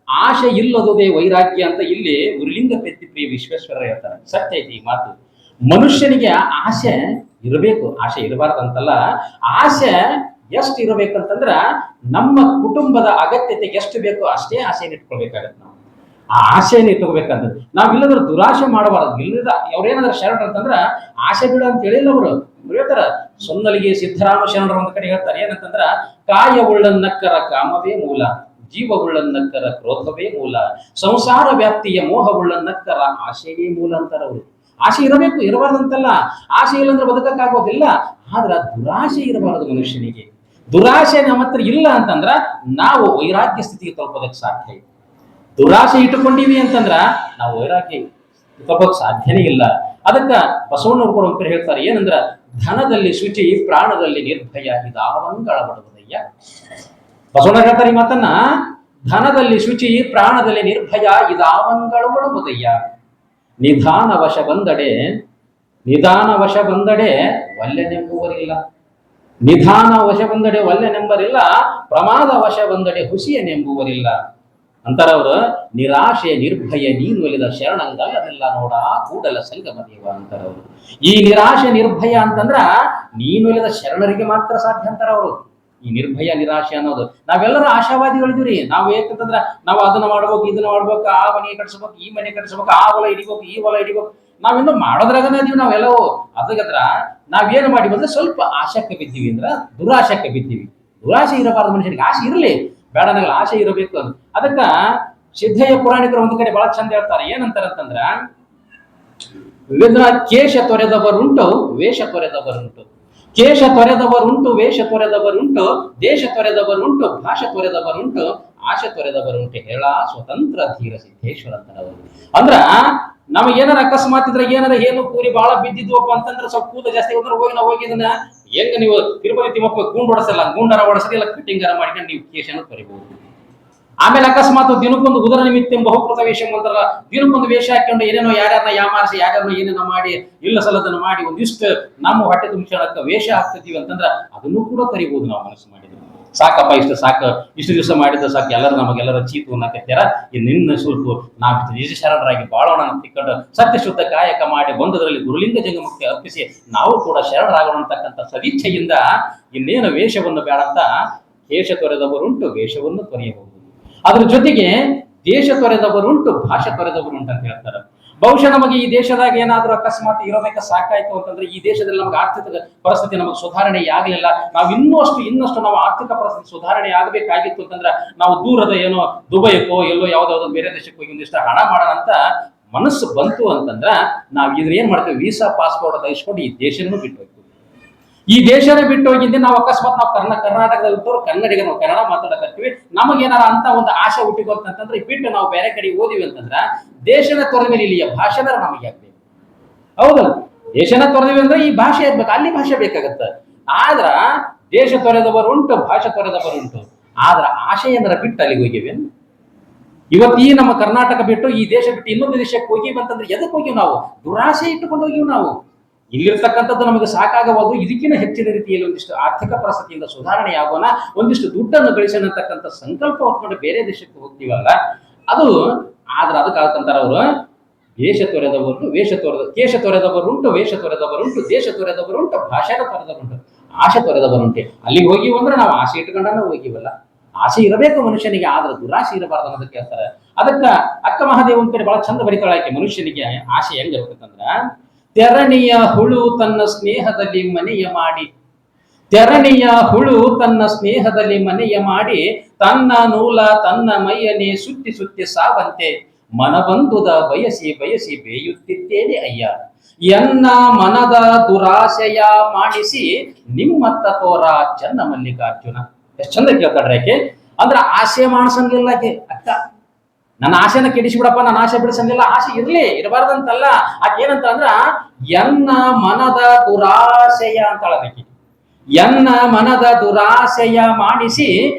ಆಶೆ ಇಲ್ಲದುದೇ ವೈರಾಗ್ಯ ಅಂತ ಇಲ್ಲಿ ಉರ್ಲಿಂಗ ಪೆದ್ದಿ ಪ್ರಿಯ ವಿಶ್ವೇಶ್ವರ ಹೇಳ್ತಾರೆ. ಸತ್ಯ ಐತಿ ಈ ಮಾತು. ಮನುಷ್ಯನಿಗೆ ಆಸೆ ಇರಬೇಕು, ಆಸೆ ಇರಬಾರ್ದಂತಲ್ಲ. ಆಸೆ ಎಷ್ಟು ಇರಬೇಕಂತಂದ್ರ ನಮ್ಮ ಕುಟುಂಬದ ಅಗತ್ಯತೆಗೆ ಎಷ್ಟು ಬೇಕೋ ಅಷ್ಟೇ ಆಸೆಯನ್ನು ಇಟ್ಕೊಳ್ಬೇಕಾಗತ್ತೆ ನಾವು. ಆ ಆಸೆಯನ್ನು ಇಟ್ಕೋಬೇಕಂತ. ನಾವಿಲ್ಲದ್ರೆ ದುರಾಶೆ ಮಾಡಬಾರದು. ಇಲ್ಲದ ಅವ್ರೇನಾದ್ರು ಶರಣರು ಅಂತಂದ್ರ ಆಸೆ ಬಿಡ ಅಂತ ಹೇಳಿಲ್ಲ ಅವರು ಹೇಳ್ತಾರ. ಸೊನ್ನಲಿಗೆ ಸಿದ್ದರಾಮ ಶರಣರು ಒಂದು ಕಡೆ ಹೇಳ್ತಾರೆ ಏನಂತಂದ್ರ, ಕಾಯ ಉಳ್ಳನ್ನಕ್ಕರ ಕಾಮವೇ ಮೂಲ, ಜೀವ ಉಳ್ಳನ್ನಕ್ಕರ ಕ್ರೋಧವೇ ಮೂಲ, ಸಂಸಾರ ವ್ಯಾಪ್ತಿಯ ಮೋಹ ಉಳ್ಳನ್ನಕ್ಕರ ಆಸೆಯೇ ಮೂಲ ಅಂತಾರ ಅವರು. ಆಸೆ ಇರಬೇಕು, ಇರಬಾರ್ದಂತಲ್ಲ. ಆಸೆ ಇಲ್ಲಂದ್ರೆ ಬದುಕಕ್ಕಾಗೋದಿಲ್ಲ. ಆದ್ರ ದುರಾಶೆ ಇರಬಾರದು ಮನುಷ್ಯನಿಗೆ. ದುರಾಶೆ ನಮ್ಮ ಹತ್ರ ಇಲ್ಲ ಅಂತಂದ್ರ ನಾವು ವೈರಾಗ್ಯ ಸ್ಥಿತಿಗೆ ತಲುಪೋದಕ್ಕೆ ಸಾಧ್ಯ ಇದೆ. ದುರಾಶೆ ಇಟ್ಟುಕೊಂಡಿವಿ ಅಂತಂದ್ರ ನಾವು ವೈರಾಗ್ಯ ತಲುಪೋಕ್ ಸಾಧ್ಯನೇ ಇಲ್ಲ. ಅದಕ್ಕ ಬಸವಣ್ಣವ್ರು ಕೂಡ ಒಂದ್ ಹೇಳ್ತಾರೆ ಏನಂದ್ರ, ಧನದಲ್ಲಿ ಶುಚಿ ಪ್ರಾಣದಲ್ಲಿ ನಿರ್ಭಯ ಇದಾವಂಗಳ ಬಡವದಯ್ಯ. ಬಸವಣ್ಣ ಹೇಳ್ತಾರೆ ಈ ಮಾತನ್ನ, ಧನದಲ್ಲಿ ಶುಚಿ ಪ್ರಾಣದಲ್ಲಿ ನಿರ್ಭಯ ಇದಾವಂಗಳ ಬಡವದಯ್ಯ. ನಿಧಾನ ವಶ ಬಂದಡೆ ಒಲ್ಲೆನೆಂಬುವರಿಲ್ಲ, ನಿಧಾನ ವಶ ಬಂದಡೆ ಒಲ್ಲೆನೆಂಬರಿಲ್ಲ, ಪ್ರಮಾದ ವಶ ಬಂದಡೆ ಹುಸಿಯನೆಂಬುವರಿಲ್ಲ ಅಂತಾರವ್ರು. ನಿರಾಶೆ ನಿರ್ಭಯ ನೀನು ಒಲಿದ ಶರಣಂಗಲ್ಲದೆಲ್ಲ ನೋಡ ಕೂಡಲ ಸಂಗಮ ದೇವ ಅಂತಾರವ್ರು. ಈ ನಿರಾಶೆ ನಿರ್ಭಯ ಅಂತಂದ್ರ ನೀನು ಒಲಿದ ಶರಣರಿಗೆ ಮಾತ್ರ ಸಾಧ್ಯ ಅಂತಾರವ್ರು. ಈ ನಿರ್ಭಯ ನಿರಾಶೆ ಅನ್ನೋದು. ನಾವೆಲ್ಲರೂ ಆಶಾವಾದಿಗಳಿದ್ವಿ. ನಾವು ಏಕಂತಂದ್ರ ನಾವು ಅದನ್ನ ಮಾಡ್ಬೇಕು, ಇದನ್ನ ಮಾಡ್ಬೇಕು, ಆ ಮನೆ ಕಟ್ಸ್ಬೇಕು, ಈ ಮನೆ ಕಟ್ಸ್ಬೇಕು, ಆ ಹೊಲ ಹಿಡಿಬೇಕು, ಈ ಹೊಲ ಹಿಡಿಬೇಕು, ನಾವಿನ್ನು ಮಾಡೋದ್ರಾಗನ ಇದೀವಿ ನಾವೆಲ್ಲವೂ. ಅದಕ್ಕಂದ್ರ ನಾವೇನು ಮಾಡಿ ಬಂದ್ರೆ ಸ್ವಲ್ಪ ಆಶಕ್ಕೆ ಬಿದ್ದೀವಿ ಅಂದ್ರ ದುರಾಶಕ್ಕೆ ಬಿದ್ದೀವಿ. ದುರಾಶೆ ಇರಬಾರದು ಮನುಷ್ಯನಿಗೆ. ಆಸೆ ಇರಲಿ, ಬೇಡನಾಗಲ್ಲ, ಆಸೆ ಇರಬೇಕು ಅಂತ. ಅದಕ್ಕ ಸಿದ್ದಯ್ಯ ಪುರಾಣಿಕರು ಒಂದು ಕಡೆ ಬಹಳ ಚಂದ ಹೇಳ್ತಾರೆ ಏನಂತಾರಂತಂದ್ರ, ಕೇಶ ತೊರೆದವರುಂಟು ವೇಷ ತೊರೆದವರುಂಟು, ಕೇಶ ತೊರೆದವರುಂಟು ವೇಷ ತೊರೆದವರುಂಟು, ದೇಶ ತೊರೆದವರುಂಟು ಭಾಷೆ ತೊರೆದವರುಂಟು, ಆಶೆ ತೊರೆದವರುಂಟು ಹೇಳ ಸ್ವತಂತ್ರ ಧೀರ ಸಿದ್ದೇಶ್ವರ ಅಂತನವರು. ಅಂದ್ರ ನಮಗೆ ಏನಾರ ಅಕಸ್ಮಾತ್ ಇದ್ರೆ ಏನಾರ ಏನು ಕೂರಿ ಬಹಳ ಬಿದ್ದಿದ್ವಪ್ಪ ಅಂತಂದ್ರೆ ಸ್ವಲ್ಪ ಕೂದ ಜಾಸ್ತಿ ಹೋದ್ರೆ ಹೋಗಿ ನಾವು ಹೋಗಿದನ್ನ ಹೆಂಗ ನೀವು ತಿರುಪತಿ ತಿಮ್ಮಪ್ಪ ಗೂಂಡ್ ಹೊಡಸಲ್ಲ, ಗೂಂಡರ ಹೊಡಸಲಿ ಇಲ್ಲ ಕಟ್ಟಿಂಗರ ಮಾಡಿಕೊಂಡು ನೀವು ಕೇಶನ ತೊರಿಬಹುದು. ಆಮೇಲೆ ಅಕಸ್ಮಾತ್ ದಿನಕ್ಕೊಂದು ಉದರ ನಿಮಿತ್ತ ಬಹುಕೃತ ವೇಷ ಅಂತಾರ, ದಿನಕ್ಕೊಂದು ವೇಷ ಹಾಕೊಂಡು ಏನೇನೋ ಯಾರ್ಯಾರನ್ನ ಯಾಮಾರಿಸಿ ಯಾರ್ಯಾರನ್ನ ಏನೇನೋ ಮಾಡಿ ಇಲ್ಲ ಸಲದನ್ನ ಮಾಡಿ ಒಂದಿಷ್ಟು ನಮ್ಮ ಹೊಟ್ಟೆ ತುಂಬಿಸೋಣಕ್ಕ ವೇಷ ಹಾಕ್ತಿದೀವಿ ಅಂತಂದ್ರ ಅದನ್ನು ಕೂಡ ಕರಿಬಹುದು ನಾವು ಮನಸ್ಸು ಮಾಡಿದ್ರೆ. ಸಾಕಪ್ಪ ಇಷ್ಟು ಸಾಕು, ಇಷ್ಟು ದಿವಸ ಮಾಡಿದ ಸಾಕು, ಎಲ್ಲರೂ ನಮಗೆಲ್ಲರ ಚೀತು ಅನ್ನಕತ್ಯಾರ, ನಿನ್ನ ಸ್ವಲ್ಪ ನಾವು ನಿಜ ಶರಣರಾಗಿ ಬಾಳೋಣ ಅಂತ ತಿಳ್ಕೊಂಡು ಸತ್ಯ ಶುದ್ಧ ಕಾಯಕ ಮಾಡಿ ಬಂದದ್ರಲ್ಲಿ ಗುರುಲಿಂಗ ಜಂಗಮಕ್ಕೆ ಅರ್ಪಿಸಿ ನಾವು ಕೂಡ ಶರಣರಾಗೋಣ ಅಂತಕ್ಕಂಥ ಸದಿಚ್ಛೆಯಿಂದ ಇನ್ನೇನು ವೇಷವನ್ನು ಬೇಡ ಅಂತ ಕೇಶ ತೊರೆದವರುಂಟು ವೇಷವನ್ನು ತೊರೆಯಬಹುದು. ಅದ್ರ ಜೊತೆಗೆ ದೇಶ ತೊರೆದವರುಂಟು ಭಾಷೆ ತೊರೆದವರುಂಟು ಅಂತ ಹೇಳ್ತಾರೆ. ಬಹುಶಃ ನಮಗೆ ಈ ದೇಶದಾಗ ಏನಾದ್ರೂ ಅಕಸ್ಮಾತ್ ಇರೋದಕ್ಕೆ ಸಾಕಾಯ್ತು ಅಂತಂದ್ರೆ ಈ ದೇಶದಲ್ಲಿ ನಮಗೆ ಆರ್ಥಿಕ ಪರಿಸ್ಥಿತಿ ನಮಗೆ ಸುಧಾರಣೆ ಆಗಲಿಲ್ಲ, ನಾವು ಇನ್ನಷ್ಟು ನಾವು ಆರ್ಥಿಕ ಪರಿಸ್ಥಿತಿ ಸುಧಾರಣೆ ಆಗಬೇಕಾಗಿತ್ತು ಅಂತಂದ್ರೆ ನಾವು ದೂರದ ಏನೋ ದುಬೈಕೋ ಎಲ್ಲೋ ಯಾವ್ದಾವ್ದೋ ಬೇರೆ ದೇಶಕ್ಕೆ ಹೋಗಿ ಒಂದಿಷ್ಟು ಹಣ ಮಾಡೋಣ ಅಂತ ಮನಸ್ಸು ಬಂತು ಅಂತಂದ್ರ ನಾವು ಇದ್ರ ಏನ್ ಮಾಡ್ತೇವೆ, ವೀಸಾ ಪಾಸ್ಪೋರ್ಟ್ ತೆಗೆಸ್ಕೊಂಡು ಈ ದೇಶನೂ ಬಿಟ್ಟು ಹೋಗ್ತೀವಿ. ಈ ದೇಶನ ಬಿಟ್ಟು ಹೋಗಿದ್ದೆ ನಾವು ಅಕಸ್ಮಾತ್ ನಾವು ಕರ್ನಾಟಕದಲ್ಲಿ ಇದ್ದವ್ರು ಕನ್ನಡಿಗರು, ನಾವು ಕನ್ನಡ ಮಾತಾಡಕತ್ತೀವಿ, ನಮಗೇನಾರ ಅಂತ ಒಂದು ಆಶೆ ಹುಟ್ಟಿಗೋತಂತಂದ್ರೆ ಬಿಟ್ಟು ನಾವು ಬೇರೆ ಕಡೆ ಓದಿವಿ ಅಂತಂದ್ರ ದೇಶನ ತೊರೆದ ಮೇಲೆ ಇಲ್ಲಿ ಭಾಷೆನ ನಮಗೆ ಆಗ್ಬೇಕು. ಹೌದಲ್ಲ, ದೇಶನ ತೊರೆದಿವಿ ಅಂದ್ರೆ ಈ ಭಾಷೆ ಆಗ್ಬೇಕು, ಅಲ್ಲಿ ಭಾಷೆ ಬೇಕಾಗತ್ತ. ಆದ್ರ ದೇಶ ತೊರೆದವರುಂಟು ಭಾಷೆ ತೊರೆದವರುಂಟು, ಆದ್ರ ಆಶೆ ಏನಾರ ಬಿಟ್ಟು ಅಲ್ಲಿಗೆ ಹೋಗಿವಿ. ಇವತ್ತು ಈ ನಮ್ಮ ಕರ್ನಾಟಕ ಬಿಟ್ಟು ಈ ದೇಶ ಬಿಟ್ಟು ಇನ್ನೊಂದು ದೇಶಕ್ಕೆ ಹೋಗಿವಿ ಅಂತಂದ್ರೆ ಎದಕ್ಕೆ ಹೋಗಿವಿ ನಾವು? ದುರಾಸೆ ಇಟ್ಟುಕೊಂಡು ಹೋಗಿವಿ ನಾವು. ಇಲ್ಲಿರ್ತಕ್ಕಂಥದ್ದು ನಮಗೆ ಸಾಕಾಗಬಹುದು, ಇದಕ್ಕಿಂತ ಹೆಚ್ಚಿನ ರೀತಿಯಲ್ಲಿ ಒಂದಿಷ್ಟು ಆರ್ಥಿಕ ಪರಿಸ್ಥಿತಿಯಿಂದ ಸುಧಾರಣೆ ಆಗೋಣ, ಒಂದಿಷ್ಟು ದುಡ್ಡನ್ನು ಗಳಿಸೋಣ ಅಂತಕ್ಕಂಥ ಸಂಕಲ್ಪ ಹೊತ್ಕೊಂಡು ಬೇರೆ ದೇಶಕ್ಕೆ ಹೋಗ್ತೀವಲ್ಲ ಅದು. ಆದ್ರೆ ಅದಕ್ಕಾಗಂತಾರ ಅವರು ದೇಶ ತೊರೆದವರು ಕೇಶ ತೊರೆದವರುಂಟು ವೇಷ ತೊರೆದವರುಂಟು, ದೇಶ ತೊರೆದವರುಂಟು ಭಾಷೆನ ತೊರೆದವರುಂಟು, ಆಶೆ ತೊರೆದವರುಂಟೆ. ಅಲ್ಲಿಗೆ ಹೋಗಿವ ಅಂದ್ರೆ ನಾವು ಆಸೆ ಇಟ್ಕೊಂಡನ ಹೋಗಿವಲ್ಲ. ಆಸೆ ಇರಬೇಕು ಮನುಷ್ಯನಿಗೆ, ಆದ್ರೆ ದುರಾಸೆ ಇರಬಾರ್ದು ಅನ್ನೋದಕ್ಕೆ ಹೇಳ್ತಾರೆ. ಅದಕ್ಕ ಅಕ್ಕ ಮಹಾದೇವ್ ಒಂದ್ ಕಡೆ ಬಹಳ ಚಂದ ಬರಿತಾಳೆ ಆಕೆ, ಮನುಷ್ಯನಿಗೆ ಆಸೆ ಹೆಂಗಿರ್ಬೇಕಂದ್ರ, ತೆರಣಿಯ ಹುಳು ತನ್ನ ಸ್ನೇಹದಲ್ಲಿ ಮನೆಯ ಮಾಡಿ, ತೆರಣಿಯ ಹುಳು ತನ್ನ ಸ್ನೇಹದಲ್ಲಿ ಮನೆಯ ಮಾಡಿ, ತನ್ನ ನೂಲ ತನ್ನ ಮೈಯನೆ ಸುತ್ತಿ ಸುತ್ತಿ ಸಾವಂತೆ, ಮನಬಂದುದ ಬಯಸಿ ಬಯಸಿ ಬೇಯುತ್ತಿದ್ದೇನೆ ಅಯ್ಯ, ಎನ್ನ ಮನದ ದುರಾಸೆಯ ಮಾಡಿಸಿ ನಿಮ್ಮತ್ತ ತೋರ ಚನ್ನ ಮಲ್ಲಿಕಾರ್ಜುನ. ಎಷ್ಟು ಚಂದ ಕೇಳ್ತಾಡ್ರಿ ಆಕೆ. ಅಂದ್ರ ಆಸೆ ಮಾಡ್ಸಂಗಿಲ್ಲ ಆಕೆ ಅಕ್ಕ. ನನ್ನ ಆಸೆನ ಕೆಡಿಸಿಬಿಡಪ್ಪ, ನನ್ನ ಆಸೆ ಬಿಡಿಸಂಗಿಲ್ಲ, ಆಸೆ ಇರ್ಲಿ ಇರಬಾರ್ದಂತಲ್ಲ. ಆಕೆ ಏನಂತ ಅಂದ್ರ ಎನ್ನ ಮನದ ದುರಾಸೆಯ ಅಂತಾಳದಕ್ಕೆ, ಎನ್ನ ಮನದ ದುರಾಸೆಯ ಮಾಡಿಸಿ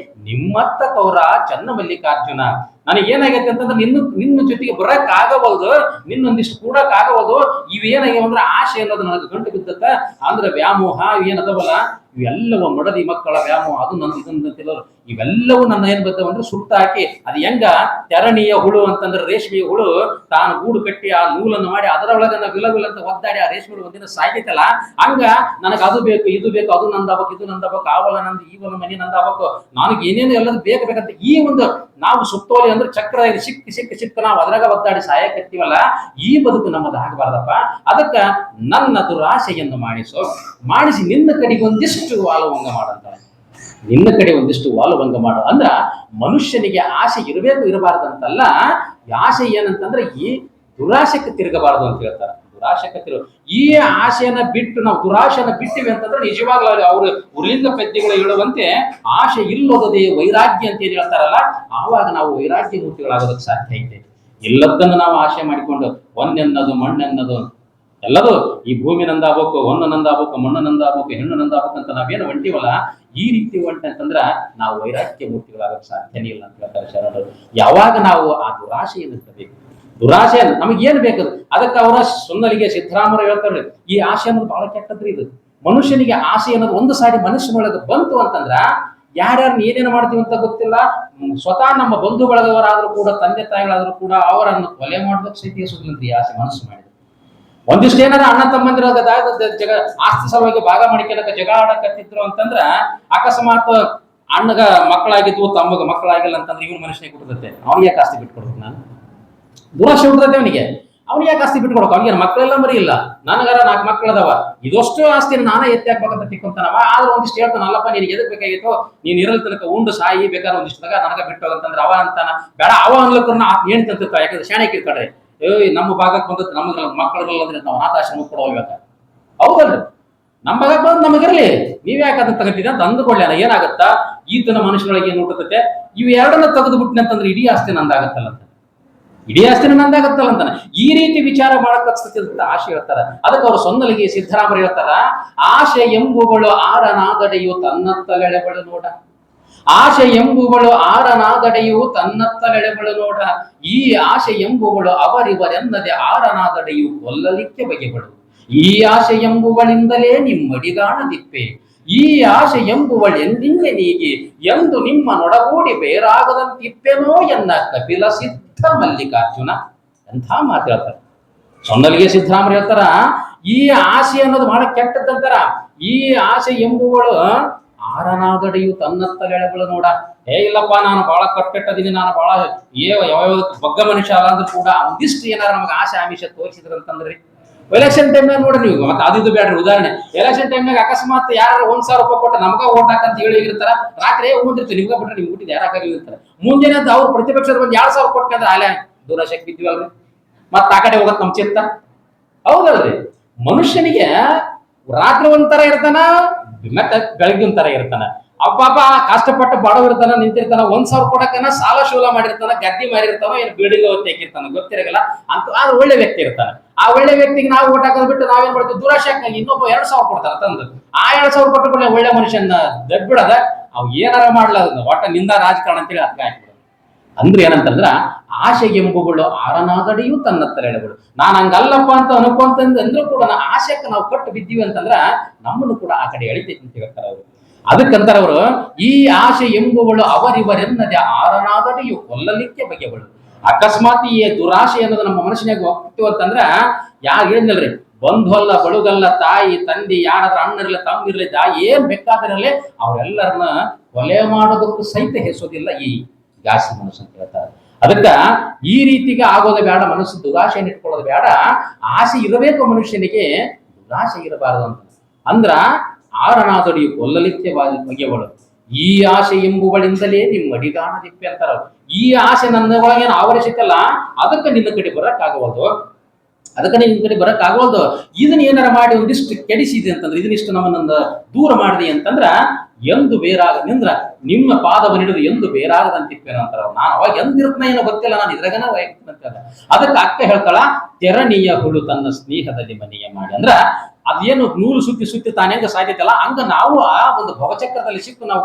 ನಿಮ್ಮತ್ತ ತೋರ ಚನ್ನ ಮಲ್ಲಿಕಾರ್ಜುನ. ನನಗೇನಾಗೈತೆ ಅಂತಂದ್ರೆ ನಿನ್ನ ಜೊತೆಗೆ ಬರಕ್ ಆಗವಲ್ದು, ನಿನ್ನೊಂದಿಷ್ಟು ಕೂಡಕ್ ಆಗವಲ್ದು. ಇವೇನಾಗ್ಯಾವ ಅಂದ್ರೆ ಆಸೆ ಅನ್ನೋದು ನನಗೆ ಗಂಟು ಬಿದ್ದತ್ತ. ಅಂದ್ರೆ ವ್ಯಾಮೋಹ ಏನದವಲ್ಲ ಇವೆಲ್ಲವೂ ಮಡದಿ ಮಕ್ಕಳ ವ್ಯಾಮೋಹ, ಅದು ನನ್ನ ಇದನ್ನು ಇವೆಲ್ಲವೂ ನನ್ನ ಏನ್ ಬರ್ತಾವ ಅಂದ್ರೆ ಸುತ್ತ ಹಾಕಿ, ಅದು ಹೆಂಗ ತೆರಣಿಯ ಹುಳು ಅಂತಂದ್ರೆ ರೇಷ್ಮೆಯ ಹುಳು ತಾನು ಗೂಡು ಕಟ್ಟಿ ಆ ನೂಲನ್ನು ಮಾಡಿ ಅದರೊಳಗ ವಿಲವಿಲ್ ಅಂತ ಒದ್ದಾಡಿ ಆ ರೇಷ್ಮೆ ಒಂದಿನ ಸಾಯ್ತೈತಲ್ಲ, ಹಂಗ ನನಗೆ ಅದು ಬೇಕು ಇದು ಬೇಕು, ಅದು ನಂದಾಗಬೇಕು ಇದು ನಂದಾಗಬೇಕು, ಆವಲ ನಂದು ಈವಲ ಮನೆ ನಂದಾಗಬೇಕು, ನನಗೆ ಏನೇನು ಎಲ್ಲದು ಬೇಕಂತ ಈ ಒಂದು ನಾವು ಸುತ್ತೋಲೆ ಅಂದ್ರೆ ಚಕ್ರ ಸಿಕ್ಕ ನಾವು ಅದ್ರಾಗ ಒದ್ದಾಡಿ ಸಾಯಕತ್ತೀವಲ್ಲ, ಈ ಬದುಕು ನಮ್ಮದು ಆಗಬಾರ್ದಪ್ಪ. ಅದಕ್ಕ ನನ್ನ ದುರಾಸೆಯನ್ನು ಮಾಡಿಸಿ ನಿನ್ನ ಕಡೆಗೆ ಒಂದಿಷ್ಟು ವಾಲಭಂಗ ಮಾಡಂತಾರೆ. ನಿನ್ನ ಕಡೆ ಒಂದಿಷ್ಟು ವಾಲಭಂಗ ಮಾಡು ಅಂದ್ರ ಮನುಷ್ಯನಿಗೆ ಆಸೆ ಇರಬೇಕು ಇರಬಾರ್ದಂತಲ್ಲ. ಆಸೆ ಏನಂತಂದ್ರೆ ಈ ದುರಾಶೆಕ್ಕೆ ತಿರುಗಬಾರದು ಅಂತ ಹೇಳ್ತಾರೆ. ಈ ಆಸೆಯನ್ನ ಬಿಟ್ಟು ನಾವು ದುರಾಶೆಯನ್ನ ಬಿಟ್ಟಿವಿ ಅಂತಂದ್ರೆ ನಿಜವಾಗ್ಲೂ ಅವರು ಉರ್ಲಿಂಗ ಪದ್ಯಗಳು ಹೇಳುವಂತೆ ಆಸೆ ಇಲ್ಲೋಗದೆ ವೈರಾಗ್ಯ ಅಂತ ಏನ್ ಹೇಳ್ತಾರಲ್ಲ, ಆವಾಗ ನಾವು ವೈರಾಗ್ಯ ಮೂರ್ತಿಗಳಾಗೋದಕ್ಕೆ ಸಾಧ್ಯ ಐತೆ. ಎಲ್ಲದನ್ನು ನಾವು ಆಸೆ ಮಾಡಿಕೊಂಡು ಒಂದೆನ್ನದು ಮಣ್ಣೆನ್ನದು ಎಲ್ಲದು ಈ ಭೂಮಿ ನಂದಾಗಬೇಕು, ಹೊನ್ನು ನಂದಾಗಬೇಕು, ಮಣ್ಣು ನಂದಾಗಬೇಕು, ಹೆಣ್ಣು ನಂದಾಗಬೇಕು ಅಂತ ನಾವೇನು ಹೊಂಟಿವಲ್ಲ, ಈ ರೀತಿ ಹೊಂಟೆ ಅಂತಂದ್ರ ನಾವು ವೈರಾಗ್ಯ ಮೂರ್ತಿಗಳಾಗಕ್ಕೆ ಸಾಧ್ಯನೇ ಇಲ್ಲ ಅಂತ ಹೇಳ್ತಾರೆ ಶರಣರು. ಯಾವಾಗ ನಾವು ಆ ದುರಾಶೆಯನ್ನು ಇರ್ತಬೇಕು, ದುರಾಶೆ ನಮಗೇನು ಬೇಕದು ಅದಕ್ಕೆ ಅವರ ಸುನ್ನಲಿಗೆ ಸಿದ್ದರಾಮರು ಹೇಳ್ತಾರೆ, ಈ ಆಸೆ ಅನ್ನೋದು ಬಹಳ ಕೆಟ್ಟದ್ರಿ. ಇದು ಮನುಷ್ಯನಿಗೆ ಆಸೆ ಅನ್ನೋದು ಒಂದು ಸಾರಿ ಮನಸ್ಸಿನೊಳಗೆ ಬಂತು ಅಂತಂದ್ರ ಯಾರ್ಯಾರನ್ನ ಏನೇನು ಮಾಡ್ತೀವಿ ಅಂತ ಗೊತ್ತಿಲ್ಲ. ಸ್ವತಃ ನಮ್ಮ ಬಂಧು ಬಳಗವರಾದ್ರೂ ಕೂಡ, ತಂದೆ ತಾಯಿಗಳಾದ್ರೂ ಕೂಡ ಅವರನ್ನು ಕೊಲೆ ಮಾಡೋದಕ್ಕೆ ಸಹಿತ ಈ ಆಸೆ ಮನಸ್ಸು ಮಾಡಿದ್ರು. ಒಂದಿಷ್ಟು ಏನಾರ ಅಣ್ಣ ತಮ್ಮಂದಿರ ಆಸ್ತಿ ಸಲುವಾಗಿ ಭಾಗ ಮಾಡಿಕೊಳ್ಳಕ ಜಗ ಆಡಕತ್ತಿದ್ರು ಅಂತಂದ್ರ ಅಕಸ್ಮಾತ್ ಅಣ್ಣಗ ಮಕ್ಕಳಾಗಿದ್ವು ತಮ್ಮಗ ಮಕ್ಕಳಾಗಿಲ್ಲ ಅಂತಂದ್ರೆ ಇವನ್ ಮನುಷ್ಯನಿಗೆ ಕೊಟ್ಟಿರುತ್ತೆ, ಅವ್ನಿಗೆ ಯಾಕೆ ಆಸ್ತಿ ಬಿಟ್ಕೊಡ್ಬೇಕು? ನಾನು ದುರಾಶೆ ಹುಡ್ತೈತೆ ಅವನಿಗೆ ಯಾಕೆ ಆಸ್ತಿ ಬಿಟ್ಕೊಡಕ? ಅವ್ನಿಗೆ ಮಕ್ಕಳೆಲ್ಲ ಮರಿ ಇಲ್ಲ, ನನಗಾರ 4 ಮಕ್ಕಳದವ, ಇದಷ್ಟು ಆಸ್ತಿನ ನಾನೇ ಎತ್ತಿ ಹಾಕ್ಬೇಕಂತ ತಿಕ್ಕೊಂತಾನವ. ಆದ್ರೆ ಒಂದಿಷ್ಟು ಹೇಳ್ತಾನಲ್ಲಪ್ಪ, ನಿನಗೆ ಎದಕ್ ಬೇಕಾಗಿತ್ತು, ನೀನ್ ಇರಲ್ ತನಕ ಉಂಡು ಸಾಯಿ ಬೇಕಾದ್ರೆ ಒಂದಿಷ್ಟು ನನಗ ಬಿಟ್ಟು ಹೋಗಂತಂದ್ರೆ ಅವ ಅಂತಾನ. ಬೇಡ ಅವ ಅನ್ಲಕ್ಕೂ ಏನ್ ತಂತ ಯಾಕಂದ್ರೆ ಶಾಣೆ ಕಿರ್ಕಡ್ರಿ ನಮ್ಮ ಭಾಗಕ್ಕೆ ಬಂದದ್ದು ನಮಗ ಮಕ್ಕಳುಗಳು ಅಂದ್ರೆ ನಾವು ಅನಾಥಾಶ್ರಮ ಕೂಡ ಹೋಗ್ಬೇಕ. ಹೌದಲ್ರಿ, ನಮ್ಮ ಭಾಗಕ್ಕೆ ಬಂದ್ ನಮಗಿರ್ಲಿ, ನೀವ್ ಯಾಕೆ ಅದನ್ನ ತಗತಿದ ಅಂತ ಅಂದುಕೊಳ್ಳ. ಏನಾಗತ್ತಾ ಈತನ ಮನುಷ್ಯಗಳಿಗೆ ಏನ್ ಹುಟ್ಟುತ್ತೆ, ಇವು ಎರಡನ್ನ ತೆಗೆದು ಬಿಟ್ಟಿನ ಅಂತಂದ್ರೆ ಇಡೀ ಆಸ್ತಿ ನಂದಾಗತ್ತಲ್ಲ ಅಂತ, ಇಡೀ ಆಸ್ತಿನ ನಂದಾಗತ್ತಲ್ಲ ಅಂತಾನೆ. ಈ ರೀತಿ ವಿಚಾರ ಮಾಡಕ್ ಆಶೆ ಹೇಳ್ತಾರ. ಅದಕ್ಕೆ ಅವರು ಸೊನ್ನಲಿಗೆ ಸಿದ್ದರಾಮರು ಹೇಳ್ತಾರ, ಆಶೆ ಎಂಬುಗಳು ಆರನಾದಡೆಯು ತನ್ನತ್ತಲೆಳೆಬಳು ನೋಡ, ಆಶೆ ಎಂಬುಗಳು ಆರನಾದಡೆಯು ತನ್ನತ್ತಲೆಳೆಬಳು ನೋಡ, ಈ ಆಶೆ ಎಂಬುಗಳು ಅವರಿವರೆನ್ನದೆ ಆರನಾದಡೆಯು ಕೊಲ್ಲಲಿಕ್ಕೆ ಬಗೆಗಳು, ಈ ಆಶೆ ಎಂಬುವಳಿಂದಲೇ ನಿಮ್ಮಡಿಗಾಣದಿಪ್ಪೆ, ಈ ಆಶೆ ಎಂಬುವಳು ಎಂದಿಂಗೆ ನೀಗಿ ಎಂದು ನಿಮ್ಮ ನೊಡಗೂಡಿ ಬೇರಾಗದಂತಿಪ್ಪೆನೋ ಎನ್ನ ಕಪಿಲ ಸಿದ್ಧ ಮಲ್ಲಿಕಾರ್ಜುನ. ಎಂಥ ಮಾತು ಹೇಳ್ತಾರೆ ಸೊನ್ನಲಿಗೆ ಸಿದ್ದರಾಮರು ಹೇಳ್ತಾರ, ಈ ಆಸೆ ಅನ್ನೋದು ಬಹಳ ಕೆಟ್ಟದ್ದಂತಾರ. ಈ ಆಸೆ ಎಂಬುವಳು ಆರನಾಗಡೆಯು ತನ್ನತ್ತಲೆಳೆಗಳು ನೋಡ. ಇಲ್ಲಪ್ಪ ನಾನು ಬಹಳ ಕಟ್ಟೆಟ್ಟದೀನಿ, ನಾನು ಬಹಳ ಯಾವ ಬಗ್ಗ ಮನುಷ್ಯ ಅಲ್ಲ ಅಂದ್ರೂ ಕೂಡ ಒಂದಿಷ್ಟು ಏನಾರ ನಮಗೆ ಆಸೆ ಆಮಿಷ ತೋರಿಸಿದ್ರಂತಂದ್ರಿ. ಎಲೆಕ್ಷನ್ ಟೈಮ್ನಾಗ ನೋಡ್ರಿ ನೀವು, ಮತ್ತೆ ಅದು ಬೇಡ್ರಿ ಉದಾಹರಣೆ, ಎಲೆಕ್ಷನ್ ಟೈಮ್ನಾಗ ಅಕಸ್ಮಾತ್ ಯಾರು 1,000 ರೂಪಾಯಿ ಕೊಟ್ಟು ನಮಗ ಓಟ್ ಹಾಕಂತ ಹೇಳಿರ್ತಾರ, ರಾತ್ರಿ ಓದಿರ್ತೀವಿ ನಿಮ್ಗ ಬಿಟ್ರೆ ನಿಮ್ಗೆ ಊಟಿದ್ ಯಾರಾಗಿರ್ತಾರೆ. ಮುಂಜಾನೆ ಅಂತ ಅವ್ರು ಪ್ರತಿಪಕ್ಷದ ಬಂದು 2,000 ಕೊಟ್ಟಂದ್ರೆ ಅಲ್ಲೇ ದುರಾಶೆಗೆ ಬಿದ್ದಿವಲ್ರಿ, ಮತ್ತ ಆ ಕಡೆ ಹೋಗತ್ ನಮ್ ಚಿತ್ತ. ಹೌದಲ್ರಿ, ಮನುಷ್ಯನಿಗೆ ರಾತ್ರಿ ಒಂಥರ ಇರ್ತಾನ, ಮತ್ತೆ ಬೆಳಗ್ಗೆ ಒಂಥರ ಇರ್ತಾನ. ಅಪ್ಪಾಪ ಕಷ್ಟಪಟ್ಟು ಬಡವಿರ್ತಾನ, ನಿಂತಿರ್ತಾನ, 1,000 ಕೊಡಕನ ಸಾಲ ಶೂಲ ಮಾಡಿರ್ತಾನ, ಗದ್ದಿ ಮಾರಿರ್ತಾನೋ ಏನು ಬಿಲ್ಡಿಂಗ್ ತೆಗಿರ್ತಾನ ಗೊತ್ತಿರಲ್ಲ ಅಂತ. ಆದ್ರೆ ಒಳ್ಳೆ ವ್ಯಕ್ತಿ ಇರ್ತಾನೆ. ಆ ಒಳ್ಳೆ ವ್ಯಕ್ತಿಗೆ ನಾವು ಓಟ್ ಹಾಕೋದ್ ಬಿಟ್ಟು ನಾವೇನ್ ಮಾಡ್ತೀವಿ, ದುರಾಶೆಕ್ಕಾಗಿ ಇನ್ನೊಬ್ಬ 2,000 ಕೊಡ್ತಾರ ತಂದು, ಆ 2,000 ಕೊಟ್ಟು ಕೂಡ ಒಳ್ಳೆ ಮನುಷ್ಯನ ದಬ್ಬಿಡದ, ಅವ್ ಏನಾರ ಮಾಡ್ಲ ಒಟ್ಟ ನಿಂದ ರಾಜಕಾರಣ ಅಂತೇಳಿ ಅದಕ್ಕೆ ಹಾಕಿಬಿಡೋದು. ಅಂದ್ರೆ ಏನಂತಂದ್ರ ಆಸೆ ಎಂಬುಗಳು ಆರನಾಗಡೆಯೂ ತನ್ನತ್ತಲೆಳೆಗಳು. ನಾನ್ ಹಂಗಲ್ಲಪ್ಪ ಅಂತ ಅನ್ಕೊಂತಂದ್ ಅಂದ್ರೂ ಕೂಡ ಆಸೆಕ್ಕೆ ನಾವು ಕಟ್ಟು ಬಿದ್ದೀವಿ ಅಂತಂದ್ರ ನಮ್ಮನ್ನು ಕೂಡ ಆ ಕಡೆ ಎಳಿತೈತಿ ಅಂತ ಹೇಳ್ತಾರ ಅವರು. ಅದಕ್ಕಂತಾರ ಅವರು, ಈ ಆಸೆ ಎಂಬುವಳು ಅವರಿವರೆನ್ನದೆ ಆರನಾಗಡೆಯು ಕೊಲ್ಲಲಿಕ್ಕೆ ಬಗೆಗಳು. ಅಕಸ್ಮಾತ್ ಈ ದುರಾಶೆ ಅನ್ನೋದು ನಮ್ಮ ಮನಸ್ಸಿನಾಗ ಹೋಗ್ತೀವಿ ಅಂತಂದ್ರ ಯಾರು ಹೇಳಿದ್ನಲ್ರಿ, ಬಂಧು ಅಲ್ಲ ಬಳುಗಲ್ಲ, ತಾಯಿ ತಂದೆ ಯಾರಾದ್ರೂ ಅಣ್ಣಿರ್ಲಿ ತಮ್ಮಿರ್ಲಿ ಏನ್ ಬೇಕಾದ್ರಲ್ಲಿ ಅವ್ರೆಲ್ಲರನ್ನ ಕೊಲೆ ಮಾಡೋದಕ್ಕೂ ಸಹಿತ ಹೆಸೋದಿಲ್ಲ ಈ ಜಾಸ್ತಿ ಮನಸ್ಸು ಅಂತ ಹೇಳ್ತಾರೆ. ಅದಕ್ಕ ಈ ರೀತಿಗೆ ಆಗೋದು ಬೇಡ, ಮನಸ್ಸು ದುರಾಶೆಯನ್ನು ಇಟ್ಕೊಳ್ಳೋದು ಬೇಡ. ಆಸೆ ಇರಬೇಕು ಮನುಷ್ಯನಿಗೆ, ದುರಾಶೆ ಇರಬಾರದು ಅಂತ. ಅಂದ್ರ ಆರನಾದಡಿಯು ಕೊಲ್ಲಲಿಕ್ಕೆ ಬಗೆಗಳು, ಈ ಆಸೆ ಎಂಬುವಳಿಂದಲೇ ನಿಮ್ಮ ಅಡಿಗಾಣದಿಪ್ಪೆ ಅಂತಾರ. ಈ ಆಸೆ ನನ್ನ ಒಳಗೇನು ಆವರಿಸಿತಲ್ಲ, ಅದಕ್ಕೆ ನಿನ್ನ ಕಡೆ ಬರಕ್ಕಾಗವಲ್ದು, ಇದನ್ನ ಏನಾರ ಮಾಡಿ ಒಂದಿಷ್ಟು ಕೆಡಿಸಿದೆ ಅಂತಂದ್ರೆ, ಇದನ್ನಿಷ್ಟು ನಮ್ಮನ್ನ ದೂರ ಮಾಡಿದೆ ಅಂತಂದ್ರ ಎಂದು ಬೇರಾಗ ನಿಂದ್ರ ನಿಮ್ಮ ಪಾದವನ್ನು ಹಿಡಿದು ಎಂದು ಬೇರಾಗದಂತಿಪ್ಪೇನು ಅಂತಾರ. ನಾನು ಅವಾಗ ಎಂದಿರ್ತನ ಏನೋ ಗೊತ್ತಿಲ್ಲ, ನಾನು ಇದ್ರಾಗನ ಅಂತ. ಅದಕ್ಕೆ ಅಕ್ಕ ಹೇಳ್ತಾಳ, ತೆರಣಿಯ ಹುಳು ತನ್ನ ಸ್ನೇಹದಲ್ಲಿ ಮನೆಯ ಮಾಡಿ. ಅಂದ್ರ ಅದೇನು ನೂಲು ಸುತ್ತಿ ತಾನೇ ಹೆಂಗ ಸಾಧ್ಯತಲ್ಲ, ಹಂಗ ನಾವು ಆ ಒಂದು ಭವಚಕ್ರದಲ್ಲಿ ಸಿಕ್ಕು ನಾವು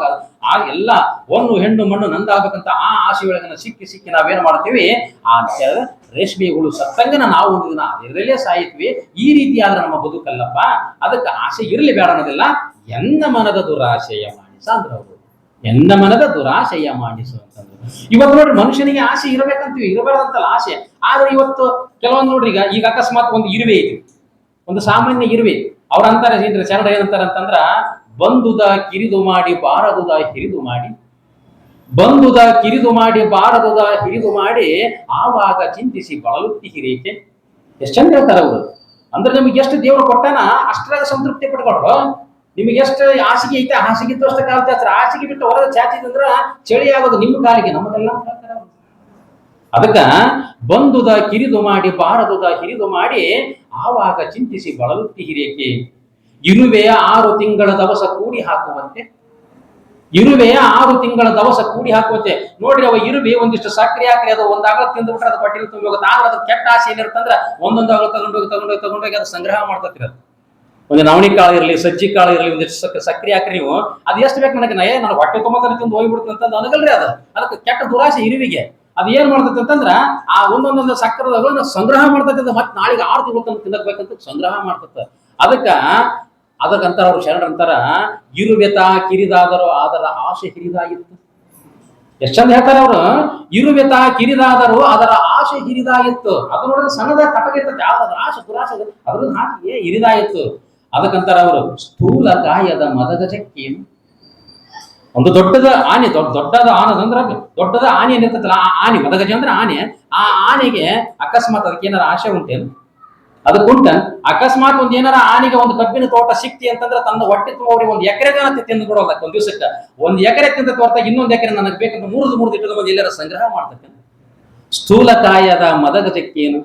ಆ ಎಲ್ಲ ಒಂದು ಹೆಣ್ಣು ಮಣ್ಣು ನಂದಾಗಬೇಕಂತ ಆ ಆಸೆ ಒಳಗನ ಸಿಕ್ಕಿ ನಾವೇನ್ ಮಾಡ್ತೀವಿ, ಆ ರೇಷ್ಮೆ ಹುಳು ಸತ್ತಂಗನ ನಾವು ಒಂದು ದಿನ ಅದರಲ್ಲೇ ಸಾಯಿತ್ವಿ. ಈ ರೀತಿ ಆದ್ರೆ ನಮ್ಮ ಬದುಕಲ್ಲಪ್ಪ. ಅದಕ್ಕೆ ಆಸೆ ಇರಲಿ ಬೇಡ ಅನ್ನೋದಿಲ್ಲ, ಎನ್ನ ಮನದ ದುರಾಶೆಯ ಮಾಡಿಸ ಅಂದ್ರ ಅವರು, ಎನ್ನ ಮನದ ದುರಾಶೆಯ ಮಾಡಿಸು ಅಂತಂದ್ರು. ಇವತ್ತು ನೋಡ್ರಿ, ಮನುಷ್ಯನಿಗೆ ಆಸೆ ಇರಬೇಕಂತೀವಿ, ಇರಬಾರ್ದಂತಲ್ಲ ಆಸೆ. ಆದ್ರೆ ಇವತ್ತು ಕೆಲವೊಂದು ನೋಡ್ರಿ, ಈಗ ಅಕಸ್ಮಾತ್ ಒಂದು ಇರುವೆ ಐತಿ, ಒಂದು ಸಾಮಾನ್ಯ ಇರುವೆ, ಅವ್ರ ಅಂತಾರೆ ಶರಣ ಏನಂತಾರ ಅಂತಂದ್ರ, ಬಂದುದ ಕಿರಿದು ಮಾಡಿ ಬಾರದುದ ಹಿರಿದು ಮಾಡಿ, ಬಂದುದ ಕಿರಿದು ಮಾಡಿ ಬಾರದುದ ಹಿರಿದು ಮಾಡಿ ಆವಾಗ ಚಿಂತಿಸಿ ಬಳಲುತ್ತಿ ಹಿರೇಕೆ. ಎಷ್ಟು ಚಂದ ಹೇಳ್ತಾರೆ ಅವರು. ಅಂದ್ರೆ ನಿಮ್ಗೆ ಎಷ್ಟು ದೇವರು ಕೊಟ್ಟಾನ ಅಷ್ಟರಾಗ ಸಂತೃಪ್ತಿ ಪಡ್ಕೊಳ್ರು. ನಿಮಗೆ ಎಷ್ಟು ಹಾಸಿಗೆ ಐತೆ ಹಾಸಿಗೆ ಇದ್ದಷ್ಟು ಕಾಲ ಚಾಚ್ರ, ಹಾಸಿಗೆ ಬಿಟ್ಟು ಹೊರಗೆ ಚಾಚಿದಂದ್ರ ಚಳಿ ಆಗೋದು ನಿಮ್ಮ ಕಾಲಿಗೆ, ನಮ್ಮದೆಲ್ಲ. ಅದಕ್ಕ ಬಂದುದ ಕಿರಿದು ಮಾಡಿ ಬಾರದುದ ಹಿರಿದು ಮಾಡಿ ಆವಾಗ ಚಿಂತಿಸಿ ಬಳಲುತ್ತಿ ಹಿರೇಕೆ. ಇರುವೆಯ 6 ತಿಂಗಳ ದವಸ ಕೂಡಿ ಹಾಕುವಂತೆ. ಇರುವೆಯ 6 ತಿಂಗಳ ದವಸ ಕೂಡಿ ಹಾಕುವಂತೆ. ನೋಡ್ರಿ, ಅವ ಇರುವೆ ಒಂದಿಷ್ಟು ಸಕ್ರೆ ಹಾಕ್ರಿ, ಅದು ಒಂದಾಗಲ ತಿಂದ್ಬಿಟ್ರೆ ಅದು ಹೊಟ್ಟೆಲಿ ತುಂಬಿ ಹೋಗುತ್ತೆ. ಆದ್ರೆ ಅದು ಕೆಟ್ಟ ಆಸೆ ಏನಿರ್ತಂದ್ರ ಒಂದೊಂದಾಗಲ ತಗೊಂಡೋಗಿ ಅದು ಸಂಗ್ರಹ ಮಾಡ್ತೈತಿ. ಅದು ಒಂದು ನವಣಿ ಕಾಳು ಇರಲಿ, ಸಜ್ಜಿ ಕಾಳು ಇರಲಿ, ಒಂದಿಷ್ಟು ಸಕ್ರೆ ಹಾಕ್ರಿ ನೀವು, ಅದು ಎಷ್ಟು ಬೇಕು ನನಗೆ ಹೊಟ್ಟೆ ತುಂಬತಾನೆ ತಿಂದು ಹೋಗ್ಬಿಡ್ತು ಅಂತ ನನಗಲ್ರಿ. ಅದಕ್ಕೆ ಕೆಟ್ಟ ದುರಾಸೆ ಇರುವಿಗೆ. ಅದು ಏನ್ ಮಾಡ್ತೈತಿ ಅಂತಂದ್ರ ಆ ಒಂದೊಂದೊಂದು ಸಕ್ಕರೆಗಳು ಸಂಗ್ರಹ ಮಾಡ್ತೈತಿ. ಅದು ಮತ್ತೆ ನಾಳೆಗೆ 6 ತಿಂಗಳು ತನಕ ತಿನ್ನಬೇಕಂತ ಸಂಗ್ರಹ ಮಾಡ್ತೈತೆ. ಅದಕ್ಕಂತಾರ ಅವ್ರು ಶರಣರಂತಾರ, ಇರುವೆತ ಕಿರಿದಾದರೂ ಅದರ ಆಸೆ ಹಿರಿದಾಗಿತ್ತು. ಎಷ್ಟು ಚಂದ ಹೇಳ್ತಾರೆ ಅವರು. ಇರುವೆತ ಕಿರಿದಾದರೂ ಅದರ ಆಸೆ ಹಿರಿದಾಗಿತ್ತು. ಅದು ನೋಡಿದ್ರೆ ಸಣ್ಣದ ತಟಗಿರ್ತದೆ, ಯಾವ್ದಾದ್ರ ಆಸೆ ದುರಾಸೆ ಅದ್ರದ್ದು ಹಾಕಿ ಹಿರಿದಾಗಿತ್ತು. ಅದಕ್ಕಂತಾರ ಅವರು, ಸ್ಥೂಲ ಕಾಯದ ಮದಗಜಕ್ಕೇನು. ಒಂದು ದೊಡ್ಡದ ಆನೆ, ದೊಡ್ಡದ ಆನದಂದ್ರ ದೊಡ್ಡದ ಆನೆ ಏನಿರ್ತೈತಲ್ಲ, ಆ ಆನೆ ಮದಗಜ ಅಂದ್ರೆ ಆನೆ. ಆ ಆನೆಗೆ ಅಕಸ್ಮಾತ್ ಅದಕ್ಕೆ ಏನಾರ ಆಸೆ ಉಂಟೇನು? ಅದಕ್ಕುಂಟ. ಅಕಸ್ಮಾತ್ ಒಂದ್ ಏನಾರ ಆನೆಗೆ ಒಂದು ಕಬ್ಬಿನ ತೋಟ ಸಿಕ್ತಿ ಅಂತಂದ್ರೆ ತನ್ನ ಹೊಟ್ಟೆ ತುಂಬವ್ರಿಗೆ 1 ಎಕರೆ ತಿಂದು ಕೊಡೋದ. ಒಂದ್ ದಿವಸಕ್ಕೆ 1 ಎಕರೆ ತಿಂದ ಹೊರತಾಗಿ ಇನ್ನೊಂದು ಎಕರೆ ನನಗೆ ಬೇಕಂತ ಮೂರ್ದು ಇಟ್ಟದ ಮಂದಿ ಎಲ್ಲರ ಸಂಗ್ರಹ ಮಾಡ್ತೈತೆ. ಸ್ಥೂಲಕಾಯದ ಮದಗಜಕ್ಕೇನು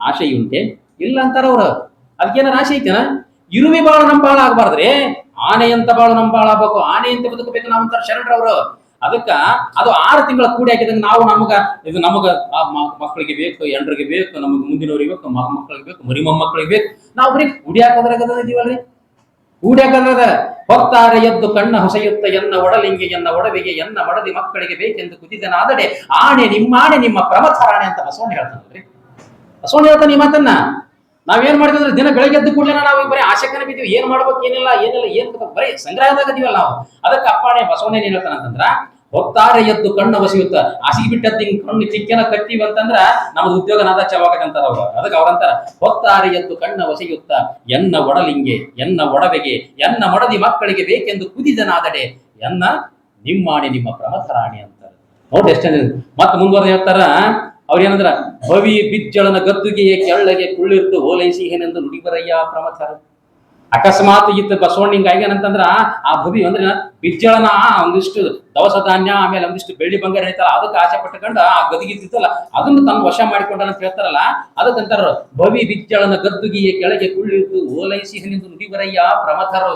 ಆಶೆಯುಂಟೆ? ಇಲ್ಲ ಅಂತಾರ ಅವ್ರು. ಅದಕ್ಕೇನಾರ ಆಸೆ ಐತೆನ? ಇರುವೆ ಬಾಳು ನಮ್ಮ ಬಾಳ ಆಗ್ಬಾರ್ದ್ರಿ, ಆನೆಯಂತ ಬಾಳು ನಮ್ಮ ಬಾಳ ಆಗ್ಬೇಕು, ಆನೆಯಂತ ಬದುಕಬೇಕು ನಾವಂತಾರ ಶರಣರವರು. ಅದಕ್ಕ ಅದು 6 ತಿಂಗಳ ಕೂಡಿ ಹಾಕಿದಂಗ ನಾವು ನಮಗ ಮಕ್ಕಳಿಗೆ ಬೇಕು, ಎಂಡ್ರಿಗೆ ಬೇಕು, ನಮಗೆ ಮುಂದಿನವ್ರಿಗೆ ಬೇಕು, ಮಕ್ಕಳಿಗೆ ಬೇಕು, ಮರಿ ಮೊಮ್ಮಕ್ಕಳಿಗೆ ಬೇಕು. ನಾವು ಬರೀ ಕೂಡಿ ಹಾಕೋದ್ರಾಗದ ಇದೀವಲ್ರಿ. ಕೂಡಿ ಹಾಕೋದ್ರದ ಹೊತ್ತಾರೆ ಎದ್ದು ಕಣ್ಣ ಹೊಸೆಯುತ್ತ ಎನ್ನ ಒಡಲಿಂಗೆ ಎನ್ನ ಒಡವೆಗೆ ಎನ್ನ ಮಡದಿ ಮಕ್ಕಳಿಗೆ ಬೇಕೆಂದು ಕುದಿದನಾದಡೆ ಆಣೆ ನಿಮ್ಮ ಪ್ರಮಥರಾಣೆ ಅಂತ ಬಸವಣ್ಣ ಹೇಳ್ತಾನಲ್ರಿ. ಬಸವಣ್ಣ ಹೇಳ್ತಾನೆ ಈ ಮಾತನ್ನ. ನಾವೇನ್ ಮಾಡಿದ್ರೆ ದಿನ ಬೆಳಗ್ಗೆ ಎದ್ದು ಕೂಡಲೇ ನಾವು ಬರೀ ಆಶೆಕನ ಬಿದ್ದೀವಿ. ಏನ್ ಮಾಡ್ಬೇಕು, ಏನಿಲ್ಲ ಏನ್ ಬರೀ ಸಂಗ್ರಹದಾಗ ಇದೀವಲ್ಲ ನಾವು. ಅದಕ್ಕೆ ಅಪ್ಪಾಣೆ ಬಸವಣ್ಣ ಏನ್ ಹೇಳ್ತಾನಂತಂದ್ರ, ಹೊತ್ತಾರೆ ಎದ್ದು ಕಣ್ಣು ಹೊಸೆಯುತ್ತ ಹಾಸಿಗೆ ಬಿಟ್ಟದ್ದು ಹಿಂಗ್ ಕಣ್ಣು ಚಿಕ್ಕನ ಕಟ್ಟಿವಿ ಅಂತಂದ್ರ ನಮ್ದು ಉದ್ಯೋಗ ನಾದ ಚವಾಗಂತಾರ ಅವ್ರು. ಅದಕ್ಕೆ ಅವ್ರಂತಾರ, ಹೊತ್ತಾರೆ ಎದ್ದು ಕಣ್ಣ ಹೊಸೆಯುತ್ತ ಎನ್ನ ಒಡಲಿಂಗೆ ಎನ್ನ ಒಡವೆಗೆ ಎನ್ನ ಮಡದಿ ಮಕ್ಕಳಿಗೆ ಬೇಕೆಂದು ಕುದಿದನಾದಡೆ ಎನ್ನ ನಿಮ್ಮಾಣೆ ನಿಮ್ಮ ಪ್ರಮಥರಾಣಿ ಅಂತಾರೆ. ನೋಡಿ ಎಷ್ಟ. ಮತ್ತೆ ಮುಂದುವರೆದು ಹೇಳ್ತಾರ ಅವ್ರೇನಂದ್ರ, ಭವಿ ಬಿಜ್ಜಳನ ಗದ್ದುಗೆಯೇ ಕೆಳ್ಳಗೆ ಕುಳ್ಳಿರ್ದು ಓಲೈಸಿ ಏನೆಂದು ನುಡಿಬರಯ್ಯ ಪ್ರಮಥರ. ಅಕಸ್ಮಾತ್ ಇತ್ತು ಬಸವಣ್ಣಿಂಗ್ ಆಗ್ಯಾನಂತಂದ್ರ ಆ ಭವಿ ಅಂದ್ರೆ ಬಿಜ್ಜಳನ ಒಂದಿಷ್ಟು ದವಸ ಧಾನ್ಯ, ಆಮೇಲೆ ಒಂದಿಷ್ಟು ಬೆಳ್ಳಿ ಬಂಗಾರ ಹೇಳ್ತಾರ, ಅದಕ್ಕೆ ಆಸೆ ಪಟ್ಟುಕೊಂಡು ಆ ಗದಿಗಿದ್ದಲ್ಲ ಅದನ್ನು ತನ್ನ ವಶ ಮಾಡಿಕೊಂಡಂತ ಹೇಳ್ತಾರಲ್ಲ. ಅದಕ್ಕಂತಾರ, ಭವಿ ಬಿಜ್ಜಳನ ಗದ್ದುಗೆಯೇ ಕೆಳಗೆ ಕುಳ್ಳಿರ್ದು ಓಲೈಸಿ ಏನೆಂದು ನುಡಿಬರಯ್ಯ ಪ್ರಮಥರು.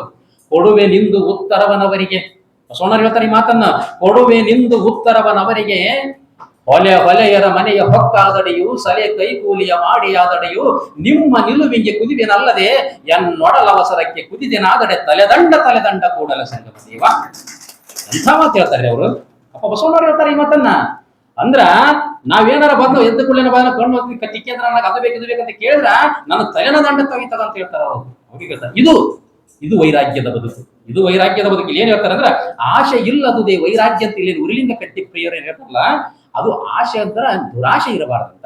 ಕೊಡುವೆ ನಿಂದು ಉತ್ತರವನವರಿಗೆ. ಬಸವಣ್ಣ ಹೇಳ್ತಾರೆ ಈ ಮಾತನ್ನ, ಕೊಡುವೆ ನಿಂದು ಉತ್ತರವನವರಿಗೆ. ಹೊಲೆಯರ ಮನೆಯ ಹೊಕ್ಕಾದಡೆಯು ಸಲೆ ಕೈಕೂಲಿಯ ಮಾಡಿಯಾದಡೆಯು ನಿಮ್ಮ ನಿಲುವಿಗೆ ಕುದಿದೆನಲ್ಲದೆ ಎನ್ನೊಡಲವಸರಕ್ಕೆ ಕುದಿದೆನಾದಡೆ ತಲೆದಂಡ ಕೂಡಲ ಸಂಗಮ ದೇವ. ಎಂಥ ಮಾತು ಹೇಳ್ತಾರೆ ಅವರು. ಅಪ್ಪ ಬಸವಣ್ಣವ್ರು ಹೇಳ್ತಾರೆ ಈ ಮಾತನ್ನ. ಅಂದ್ರ ನಾವೇನಾರ ಬಂದು ಎದ್ದು ಕುಳ್ಳಿನ ಬಂದ ಕಣ್ಣು ಟಿಕ್ಕೆ ಅಂದ್ರೆ ನನಗೆ ಅದು ಬೇಕು ಇದು ಬೇಕಂತ ಕೇಳಿದ್ರ ನನ್ನ ತಲೆನ ದಂಡ ತೆಗಿತದ ಅಂತ ಹೇಳ್ತಾರ ಅವರು. ಅವ್ರಿಗೆ ಹೇಳ್ತಾರೆ ಇದು ವೈರಾಗ್ಯದ ಬದುಕು. ಇದು ವೈರಾಗ್ಯದ ಬದುಕು. ಇಲ್ಲಿ ಏನ್ ಹೇಳ್ತಾರೆ ಅಂದ್ರೆ, ಆಶೆ ಇಲ್ಲದುದೇ ವೈರಾಗ್ಯ ಅಂತ ಇಲ್ಲಿ ಉರಿಲಿಂಗ ಕಟ್ಟಿ ಪ್ರಿಯರು ಏನ್ ಹೇಳ್ತಾರಲ್ಲ, ಅದು ಆಶೆ ಅಂತರ ದುರಾಶೆ ಇರಬಾರ್ದಂತ.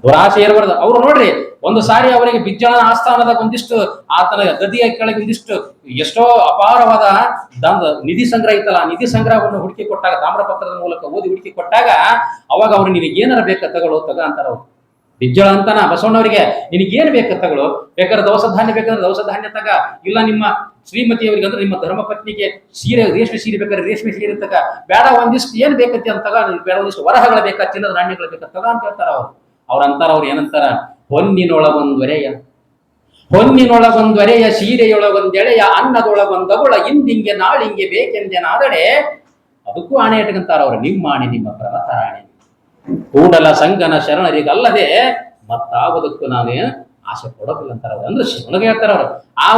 ದುರಾಶೆ ಇರಬಾರ್ದು. ಅವ್ರು ನೋಡ್ರಿ, ಒಂದು ಸಾರಿ ಅವರಿಗೆ ಬಿಜ್ಜಳನ ಆಸ್ಥಾನದಾಗ ಒಂದಿಷ್ಟು ಆತನ ಗದಿಯ ಕೆಳಗೆ ಒಂದಿಷ್ಟು ಎಷ್ಟೋ ಅಪಾರವಾದ ನಿಧಿ ಸಂಗ್ರಹ ಇತ್ತಲ್ಲ, ನಿಧಿ ಸಂಗ್ರಹವನ್ನು ಹುಡುಕಿ ಕೊಟ್ಟಾಗ, ತಾಮ್ರಪತ್ರದ ಮೂಲಕ ಓದಿ ಹುಡುಕಿ ಕೊಟ್ಟಾಗ ಅವಾಗ ಅವ್ರು ನಿನಗೆ ಏನಾರ ಬೇಕ ತಗೊಳ್ಳೋ ಅಂತಾರ ಅವ್ರು. ಬಿಜ್ಜಳ ಅಂತಾನ ಬಸವಣ್ಣವರಿಗೆ, ನಿನಗೇನು ಬೇಕ ತಗೊಳ್ಳೋ, ಬೇಕಾದ್ರೆ ದವಸ ಧಾನ್ಯ ಬೇಕಾದ್ರೆ ದವಸ ಧಾನ್ಯ ತಗ, ಇಲ್ಲ ನಿಮ್ಮ ಶ್ರೀಮತಿಯವರಿಗೆ ಅಂದ್ರೆ ನಿಮ್ಮ ಧರ್ಮ ಪತ್ನಿಗೆ ಸೀರೆ, ರೇಷ್ಮೆ ಸೀರೆ ಬೇಕಾದ್ರೆ ರೇಷ್ಮೆ ಸೀರೆ ತಗ, ಬೇಡ ಒಂದಿಷ್ಟು ಏನ್ ಬೇಕಂತ ಅಂತ ತಗ, ಬೇಡ ಒಂದಿಷ್ಟು ವರಹಗಳ ಬೇಕಾ, ಚಿನ್ನದ ನಾಣ್ಯಗಳು ಬೇಕಾ ತಗ ಅಂತ ಹೇಳ್ತಾರ ಅವ್ರು. ಅವ್ರು ಏನಂತಾರ, ಹೊನ್ನಿನೊಳಗೊಂದ್ವರೆಯ ಸೀರೆಯೊಳಗೊಂದೆಳೆಯ ಅನ್ನದೊಳಗೊಂದಗುಳ ಇಂದಿಂಗೆ ನಾಳಿಂಗೆ ಬೇಕೆಂದೆನಾದಡೆ. ಅದಕ್ಕೂ ಆಣೆ ಇಟ್ಕಂತಾರ ಅವ್ರು, ನಿಮ್ಮಾಣೆ ನಿಮ್ಮ ಪ್ರಮಥರಾಣೆ. ಕೂಡಲ ಸಂಗನ ಶರಣರಿಗಲ್ಲದೆ ಮತ್ತಾವುದಕ್ಕೂ ನಾನು ಆಸೆ ಕೊಡೋದಿಲ್ಲ ಅಂತಾರ ಅವ್ರು. ಅಂದ್ರೆ ಶಿವನಿಗೆ ಹೇಳ್ತಾರ ಅವ್ರು.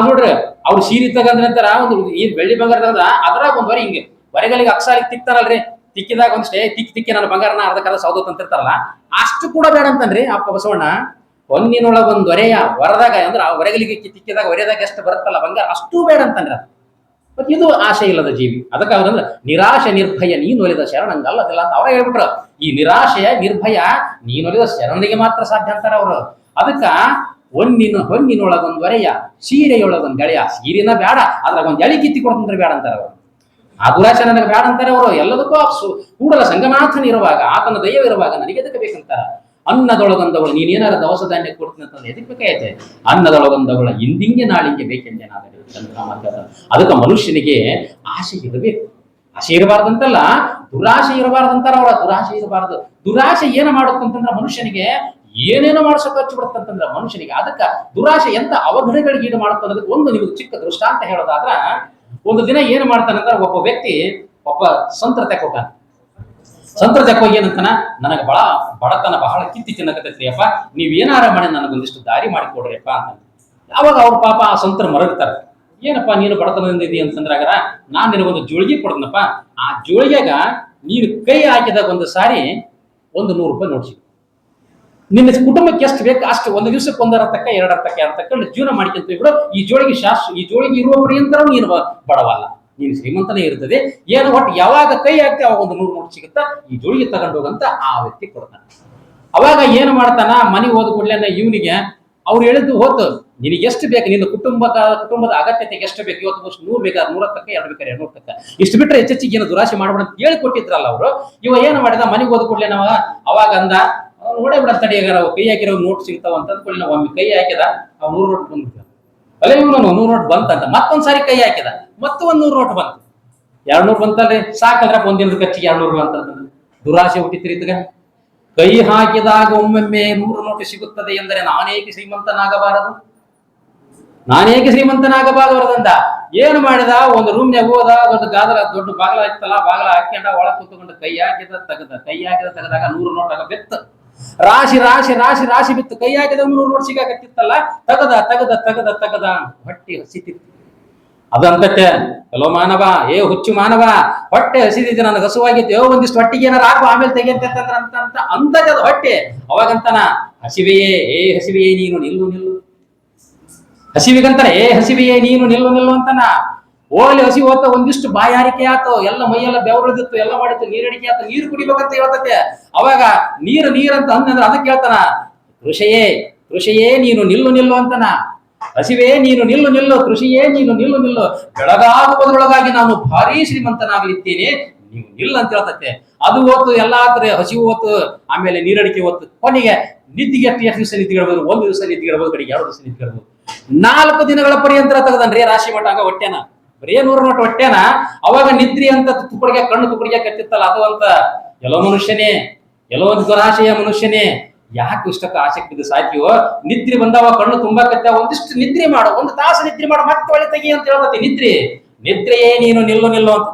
ನೋಡ್ರಿ, ಅವ್ರು ಸೀರೆ ತಗಂದ್ರ ನಂತರ ಒಂದು ಈ ಬೆಳ್ಳಿ ಬಂಗಾರ ತಗಂದ್ರ ಅದ್ರಾಗ ಒಂದ್ವರೆ ಹಿಂಗೆ ಹೊರಗಲಿಗೆ ಅಕ್ಸಾಲಿಗೆ ತಿಕ್ತಾರಲ್ರಿ, ತಿಕ್ಕಿದಾಗ ಒಂದ್ಷ್ಟೇ ತಿಕ್ಕಿ ನನ್ನ ಬಂಗಾರನ ಅರ್ಧಕ್ಕದ ಸೌದತ್ ಅಂತಿರ್ತಾರಲ್ಲ, ಅಷ್ಟು ಕೂಡ ಬೇಡ ಅಂತನ್ರಿ ಅಪ್ಪ ಬಸವಣ್ಣ. ಹೊನ್ನಿನೊಳಗೊಂದೊರೆಯ ವರದಾಗ ಅಂದ್ರೆ ಆ ಹೊರಗಲಿಗೆ ತಿಕ್ಕಿದಾಗ ಹೊರೆದಾಗ ಎಷ್ಟು ಬರುತ್ತಲ್ಲ ಬಂಗಾರ, ಅಷ್ಟೂ ಬೇಡ ಅಂತಂದ್ರ. ಬಟ್ ಇದು ಆಶೆ ಇಲ್ಲದ ಜೀವಿ. ಅದಕ್ಕೆ ಅವ್ರಂದ್ರೆ, ನಿರಾಶೆ ನಿರ್ಭಯ ನೀನೊಲಿದ ಶರಣಂಗಲ್ಲದಿಲ್ಲ ಅಂತ ಅವ್ರ ಹೇಳ್ಬಿಟ್ರು. ಈ ನಿರಾಶೆಯ ನಿರ್ಭಯ ನೀನೊಲಿದ ಶರಣನಿಗೆ ಮಾತ್ರ ಸಾಧ್ಯ ಅಂತಾರ ಅವರು. ಅದಕ್ಕ ಹೊನ್ನಿನೊಳಗೊಂದೊರೆಯ ಸೀರೆಯೊಳಗೊಂದೆಳೆಯ, ಸೀರೆನ ಬೇಡ ಅದ್ರಾಗ ಒಂದ್ ಎಳೆ ಕಿತ್ತಿ ಕೊಡ್ತಂದ್ರೆ ಬೇಡ ಅಂತಾರ ಅವರು. ಆ ದುರಾಶೆ ನನಗೆ ಬೇಡ ಅಂತಾರೆ ಅವರು. ಎಲ್ಲದಕ್ಕೂ ಕೂಡಲ ಸಂಗಮಾರ್ಥನ ಇರುವಾಗ, ಆತನ ದಯವಿರುವಾಗ ನನಗೆ ಎದಕ್ಕೆ ಬೇಕಂತಾರ. ಅನ್ನದೊಳಗೊಂದವಳು ನೀನೇನಾರ ದವಸ ಧಾನ್ಯ ಕೊಡ್ತೀನಿ ಅಂತಂದ್ರೆ ಎದಕ್ಕೆ ಬೇಕಾಯ್ತೆ. ಅನ್ನದೊಳಗೊಂದವಳ ಇಂದಿಂಗೆ ನಾಳಿಂಗೆ ಬೇಕೆಂದೆ ನಾಳೆ ಅದಕ್ಕೆ ಮನುಷ್ಯನಿಗೆ ಆಸೆ ಇರಬೇಕು. ಆಸೆ ಇರಬಾರ್ದಂತಲ್ಲ, ದುರಾಶೆ ಇರಬಾರ್ದಂತಾರ ಅವರ. ದುರಾಶೆ ಇರಬಾರ್ದು. ದುರಾಶೆ ಏನು ಮಾಡುತ್ತಂತಂದ್ರೆ ಮನುಷ್ಯನಿಗೆ ಏನೇನೋ ಮಾಡ್ಸೋಕೆ ಹಚ್ಚಿ ಬಿಡುತ್ತಂತಂದ್ರೆ ಮನುಷ್ಯನಿಗೆ. ಅದಕ್ಕೆ ದುರಾಶೆ ಎಂತ ಅವಘಡಗಳಿಗೆ ಈಡು ಮಾಡುತ್ತೆ ಅನ್ನೋದಕ್ಕೆ ಒಂದು ನಿಮಗೆ ಚಿಕ್ಕ ದೃಷ್ಟಾಂತ ಹೇಳೋದಾದ್ರ, ಒಂದು ದಿನ ಏನು ಮಾಡ್ತಾನಂದ್ರೆ ಒಬ್ಬ ವ್ಯಕ್ತಿ ಒಬ್ಬ ಸಂತರ ತೆಕ್ಕೋತಾನ. ಸಂತರ ತೆಕ್ಕೋಗಿ ಏನಂತಾನ, ನನಗೆ ಬಡತನ ಬಹಳ ಕಿತ್ತಿ ತಿನ್ನಕತ್ತೈತ್ರಿಯಪ್ಪ, ನೀವೇನಾರ ಮಾಡಿ ನನಗೊಂದಿಷ್ಟು ದಾರಿ ಮಾಡಿ ಕೊಡ್ರಿಯಪ್ಪ ಅಂತ. ಯಾವಾಗ ಅವ್ರ ಪಾಪ ಆ ಸಂತರ ಮರಗ್ತಾರೆ. ಏನಪ್ಪಾ ನೀನು ಬಡತನದಿಂದ ಇದೀಯ ಅಂತಂದ್ರಾಗರ ನಾನ್ ನಿನಗೊಂದು ಜೋಳಿಗೆ ಕೊಡ್ದನಪ್ಪ, ಆ ಜೋಳಿಗೆಗ ನೀನು ಕೈ ಹಾಕಿದಾಗ ಒಂದು ಸಾರಿ ಒಂದು 100 ರೂಪಾಯಿ ನೋಡ್ಸಿ, ನಿನ್ನ ಕುಟುಂಬಕ್ಕೆ ಎಷ್ಟು ಬೇಕು ಅಷ್ಟು ಒಂದು ದಿವಸಕ್ಕೆ 1 ತಕ್ಕ 2 ತಕ್ಕ 2 ತಕ್ಕ ಜೀವನ ಮಾಡ್ಕೊಂತ ಬಿಡು. ಈ ಜೋಳಿಗೆ ಇರುವ ಪರ್ಯಂತರ ನೀನು ಬಡವಲ್ಲ, ನೀನು ಶ್ರೀಮಂತನೇ ಇರ್ತದೆ. ಏನು ಒಟ್ಟು ಯಾವಾಗ ಕೈ ಹಾಕ್ತಿ ಅವಾಗ ಒಂದು 100 ನೋಟ್ ಸಿಗುತ್ತಾ, ಈ ಜೋಳಿಗೆ ತಗೊಂಡೋಗಂತ ಆ ವ್ಯಕ್ತಿ ಕೊಡ್ತಾನೆ. ಅವಾಗ ಏನು ಮಾಡ್ತಾನ, ಮನೆಗೆ ಹೋದ ಕೂಡಲೇ ಇವನಿಗೆ ಅವ್ರು ಹೇಳಿದ್ದು ಹೋತು, ನಿನಗೆ ಎಷ್ಟು ಬೇಕು, ನಿನ್ನ ಕುಟುಂಬದ ಅಗತ್ಯತೆಗೆ ಎಷ್ಟು ಬೇಕು, ಇವತ್ತು 100 ಬೇಕಾದ್ರೆ 100 ತಕ್ಕ 2 ಬೇಕಾದ್ರೆ 200 ತಕ್ಕ, ಇಷ್ಟು ಬಿಟ್ಟರೆ ಹೆಚ್ಚೆಚ್ಚಿಗೆ ಏನು ದುರಾಶೆ ಮಾಡ್ಬೇಡ ಅಂತ ಹೇಳಿ ಕೊಟ್ಟಿದ್ರಲ್ಲ ಅವರು. ಇವ ಏನು ಮಾಡಿದ, ಮನೆಗೆ ಹೋದ ಕೂಡಲೇ ನಾವ ಅವಾಗ ಅಂದ ನೋಡೇ ಬಿಡ ತಡಿ, ಈಗ ನಾವು ಕೈ ಹಾಕಿರೋ ನೋಟ್ ಸಿಗ್ತಾವ ಅಂತ ಅಂದ್ಕೊಳ್ಳಿ. ನಾವು ಒಮ್ಮೆ ಕೈ ಹಾಕಿದ ಅವ್ 100 ನೋಟ್ ಬಂದ್ಬಿಡ್ತಾವ. ಅಲ್ಲೇ ಇವನು 100 ನೋಟ್ ಬಂತಂತ ಮತ್ತೊಂದ್ಸಾರಿ ಕೈ ಹಾಕಿದ, ಮತ್ತೆ 100 ನೋಟ್ ಬಂತು. 200 ಬಂತಲ್ಲಿ ಸಾಕಲ್ರಪ್ಪ, ಒಂದಿನದ ಖರ್ಚಿಗೆ 200 ಅಂತಂದ್ರೆ ದುರಾಶೆ ಹುಟ್ಟಿತ್ರಿ ಇದ್ಗ. ಕೈ ಹಾಕಿದಾಗ ಒಮ್ಮೊಮ್ಮೆ 100 ನೋಟು ಸಿಗುತ್ತದೆ ಎಂದರೆ ನಾನೇಕೆ ಶ್ರೀಮಂತನಾಗಬಾರದು, ನಾನೇಕೆ ಶ್ರೀಮಂತನಾಗಬಾರದಂದ ಏನು ಮಾಡಿದ, ಒಂದು ರೂಮ್ನಾಗ ಹೋದ, ದೊಡ್ಡ ಬಾಗಲ ಇತ್ತಲ್ಲ, ಬಾಗಲ ಹಾಕ್ಕೊಂಡ ಒಳಗೆ ಕೂತ್ಕೊಂಡು ಕೈ ಹಾಕಿದ ತೆಗದಾಗ 100 ನೋಟ್ ಆಗ ಬೆತ್ತ. ರಾಶಿ ರಾಶಿ ರಾಶಿ ರಾಶಿ ಬಿತ್ತು. ಕೈ ಹಾಕಿದ 100 ನೋಟ್ ಸಿಗಾಕತ್ತಿತ್ತಲ್ಲ, ತಗದ ಹೊಟ್ಟೆ ಹಸಿತಿತ್ತು. ಅದಂತಟ್ಟೆ ಹಲೋ ಮಾನವ, ಹುಚ್ಚು ಮಾನವ, ಹೊಟ್ಟೆ ಹಸಿದಿದ್ದೆ, ನನಗೆ ಹಸುವಾಗಿತ್ತು, ಒಂದಿಷ್ಟು ಹೊಟ್ಟಿಗೆ ಏನಾರು ಹಾಕು ಆಮೇಲೆ ತೆಗಿಯಂತಂದ್ರ ಅಂತದ ಹೊಟ್ಟೆ. ಅವಾಗಂತಾನ, ಹಸಿವೆಯೇ ನೀನು ನಿಲ್ಲು. ಹಸಿವಿಗಂತಾನೆ ಹಸಿವೆಯೇ ನೀನು ನಿಲ್ಲು ಅಂತಾನ. ಓಲಿ ಹಸಿ ಹೋತ, ಒಂದಿಷ್ಟು ಬಾಯಾರಿಕೆ ಆತು, ಎಲ್ಲ ಮೈಯೆಲ್ಲ ಬೆವರಿದಿತ್ತು, ಎಲ್ಲ ಮಾಡಿತ್ತು, ನೀರಡಿಕೆ ಆತು, ನೀರು ಕುಡಿಬೇಕಂತ ಹೇಳ್ತತೆ. ಅವಾಗ ನೀರು ಅಂತ ಅಂದ್ರೆ ಅದಕ್ಕೆ ಹೇಳ್ತಾನ, ಕೃಷಿಯೇ ನೀನು ನಿಲ್ಲು ಅಂತಾನ. ಹಸಿವೇ ನೀನು ನಿಲ್ಲು, ಕೃಷಿಯೇ ನೀನು ನಿಲ್ಲು, ಬೆಳಗಾಗುವುದರೊಳಗಾಗಿ ನಾನು ಭಾರೀ ಶ್ರೀಮಂತನಾಗಲಿದ್ದೇನೆ, ನೀವು ನಿಲ್ಲ ಅಂತ ಹೇಳ್ತತೆ. ಅದು ಓತು, ಎಲ್ಲಾ ತರ ಹಸಿವು ಓತು, ಆಮೇಲೆ ನೀರಡಿಕೆ ಓತು, ಕೊನೆಗೆ ನಿದ್ದಿಗೆ ಎಷ್ಟು ದಿವಸ ನಿದ್ದಿಗಿಡಬಹುದು, 1 ದಿವಸ ನಿದ್ದಿಗಿಡಬಹುದು, ಕಡೆಗೆ 2 ದಿವಸ ನಿದ್ದಿಗಿಡಬಹುದು. 4 ದಿನಗಳ ಪರ್ಯಂತರ ತೆಗದನ್ರಿ ರಾಶಿ ಮಠ. ಆಗ ಹೊಟ್ಟೆನ ಬರೇ 100 ನೋಟ್ ಹೊಟ್ಟೆನ. ಅವಾಗ ನಿದ್ರಿ ಅಂತ ತುಪ್ಪಡಿಗೆ ಕಣ್ಣು ತುಪ್ಪಡಿಗೆ ಕತ್ತಿತ್ತಲ್ಲ ಅದು ಅಂತ. ಎಲ್ಲೋ ಮನುಷ್ಯನೇ, ಎಲ್ಲೋ ಒಂದು ದುರಾಶೆಯ ಮನುಷ್ಯನೇ, ಯಾಕೆ ಇಷ್ಟಕ್ಕ ಆಸಕ್ತಿ ಬಿದ್ದು ಸಾಯ್ತೀವೋ. ನಿದ್ರಿ ಬಂದವ, ಕಣ್ಣು ತುಂಬಾ ಕತ್ತ, ಒಂದಿಷ್ಟು ನಿದ್ರಿ ಮಾಡು, 1 ತಾಸು ನಿದ್ರಿ ಮಾಡು, ಮತ್ತೆ ಒಳ್ಳೆ ತೆಗಿ ಅಂತ ಹೇಳ್ತತಿ. ನಿದ್ರೆಯೇ ನೀನು ನಿಲ್ಲು ಅಂತ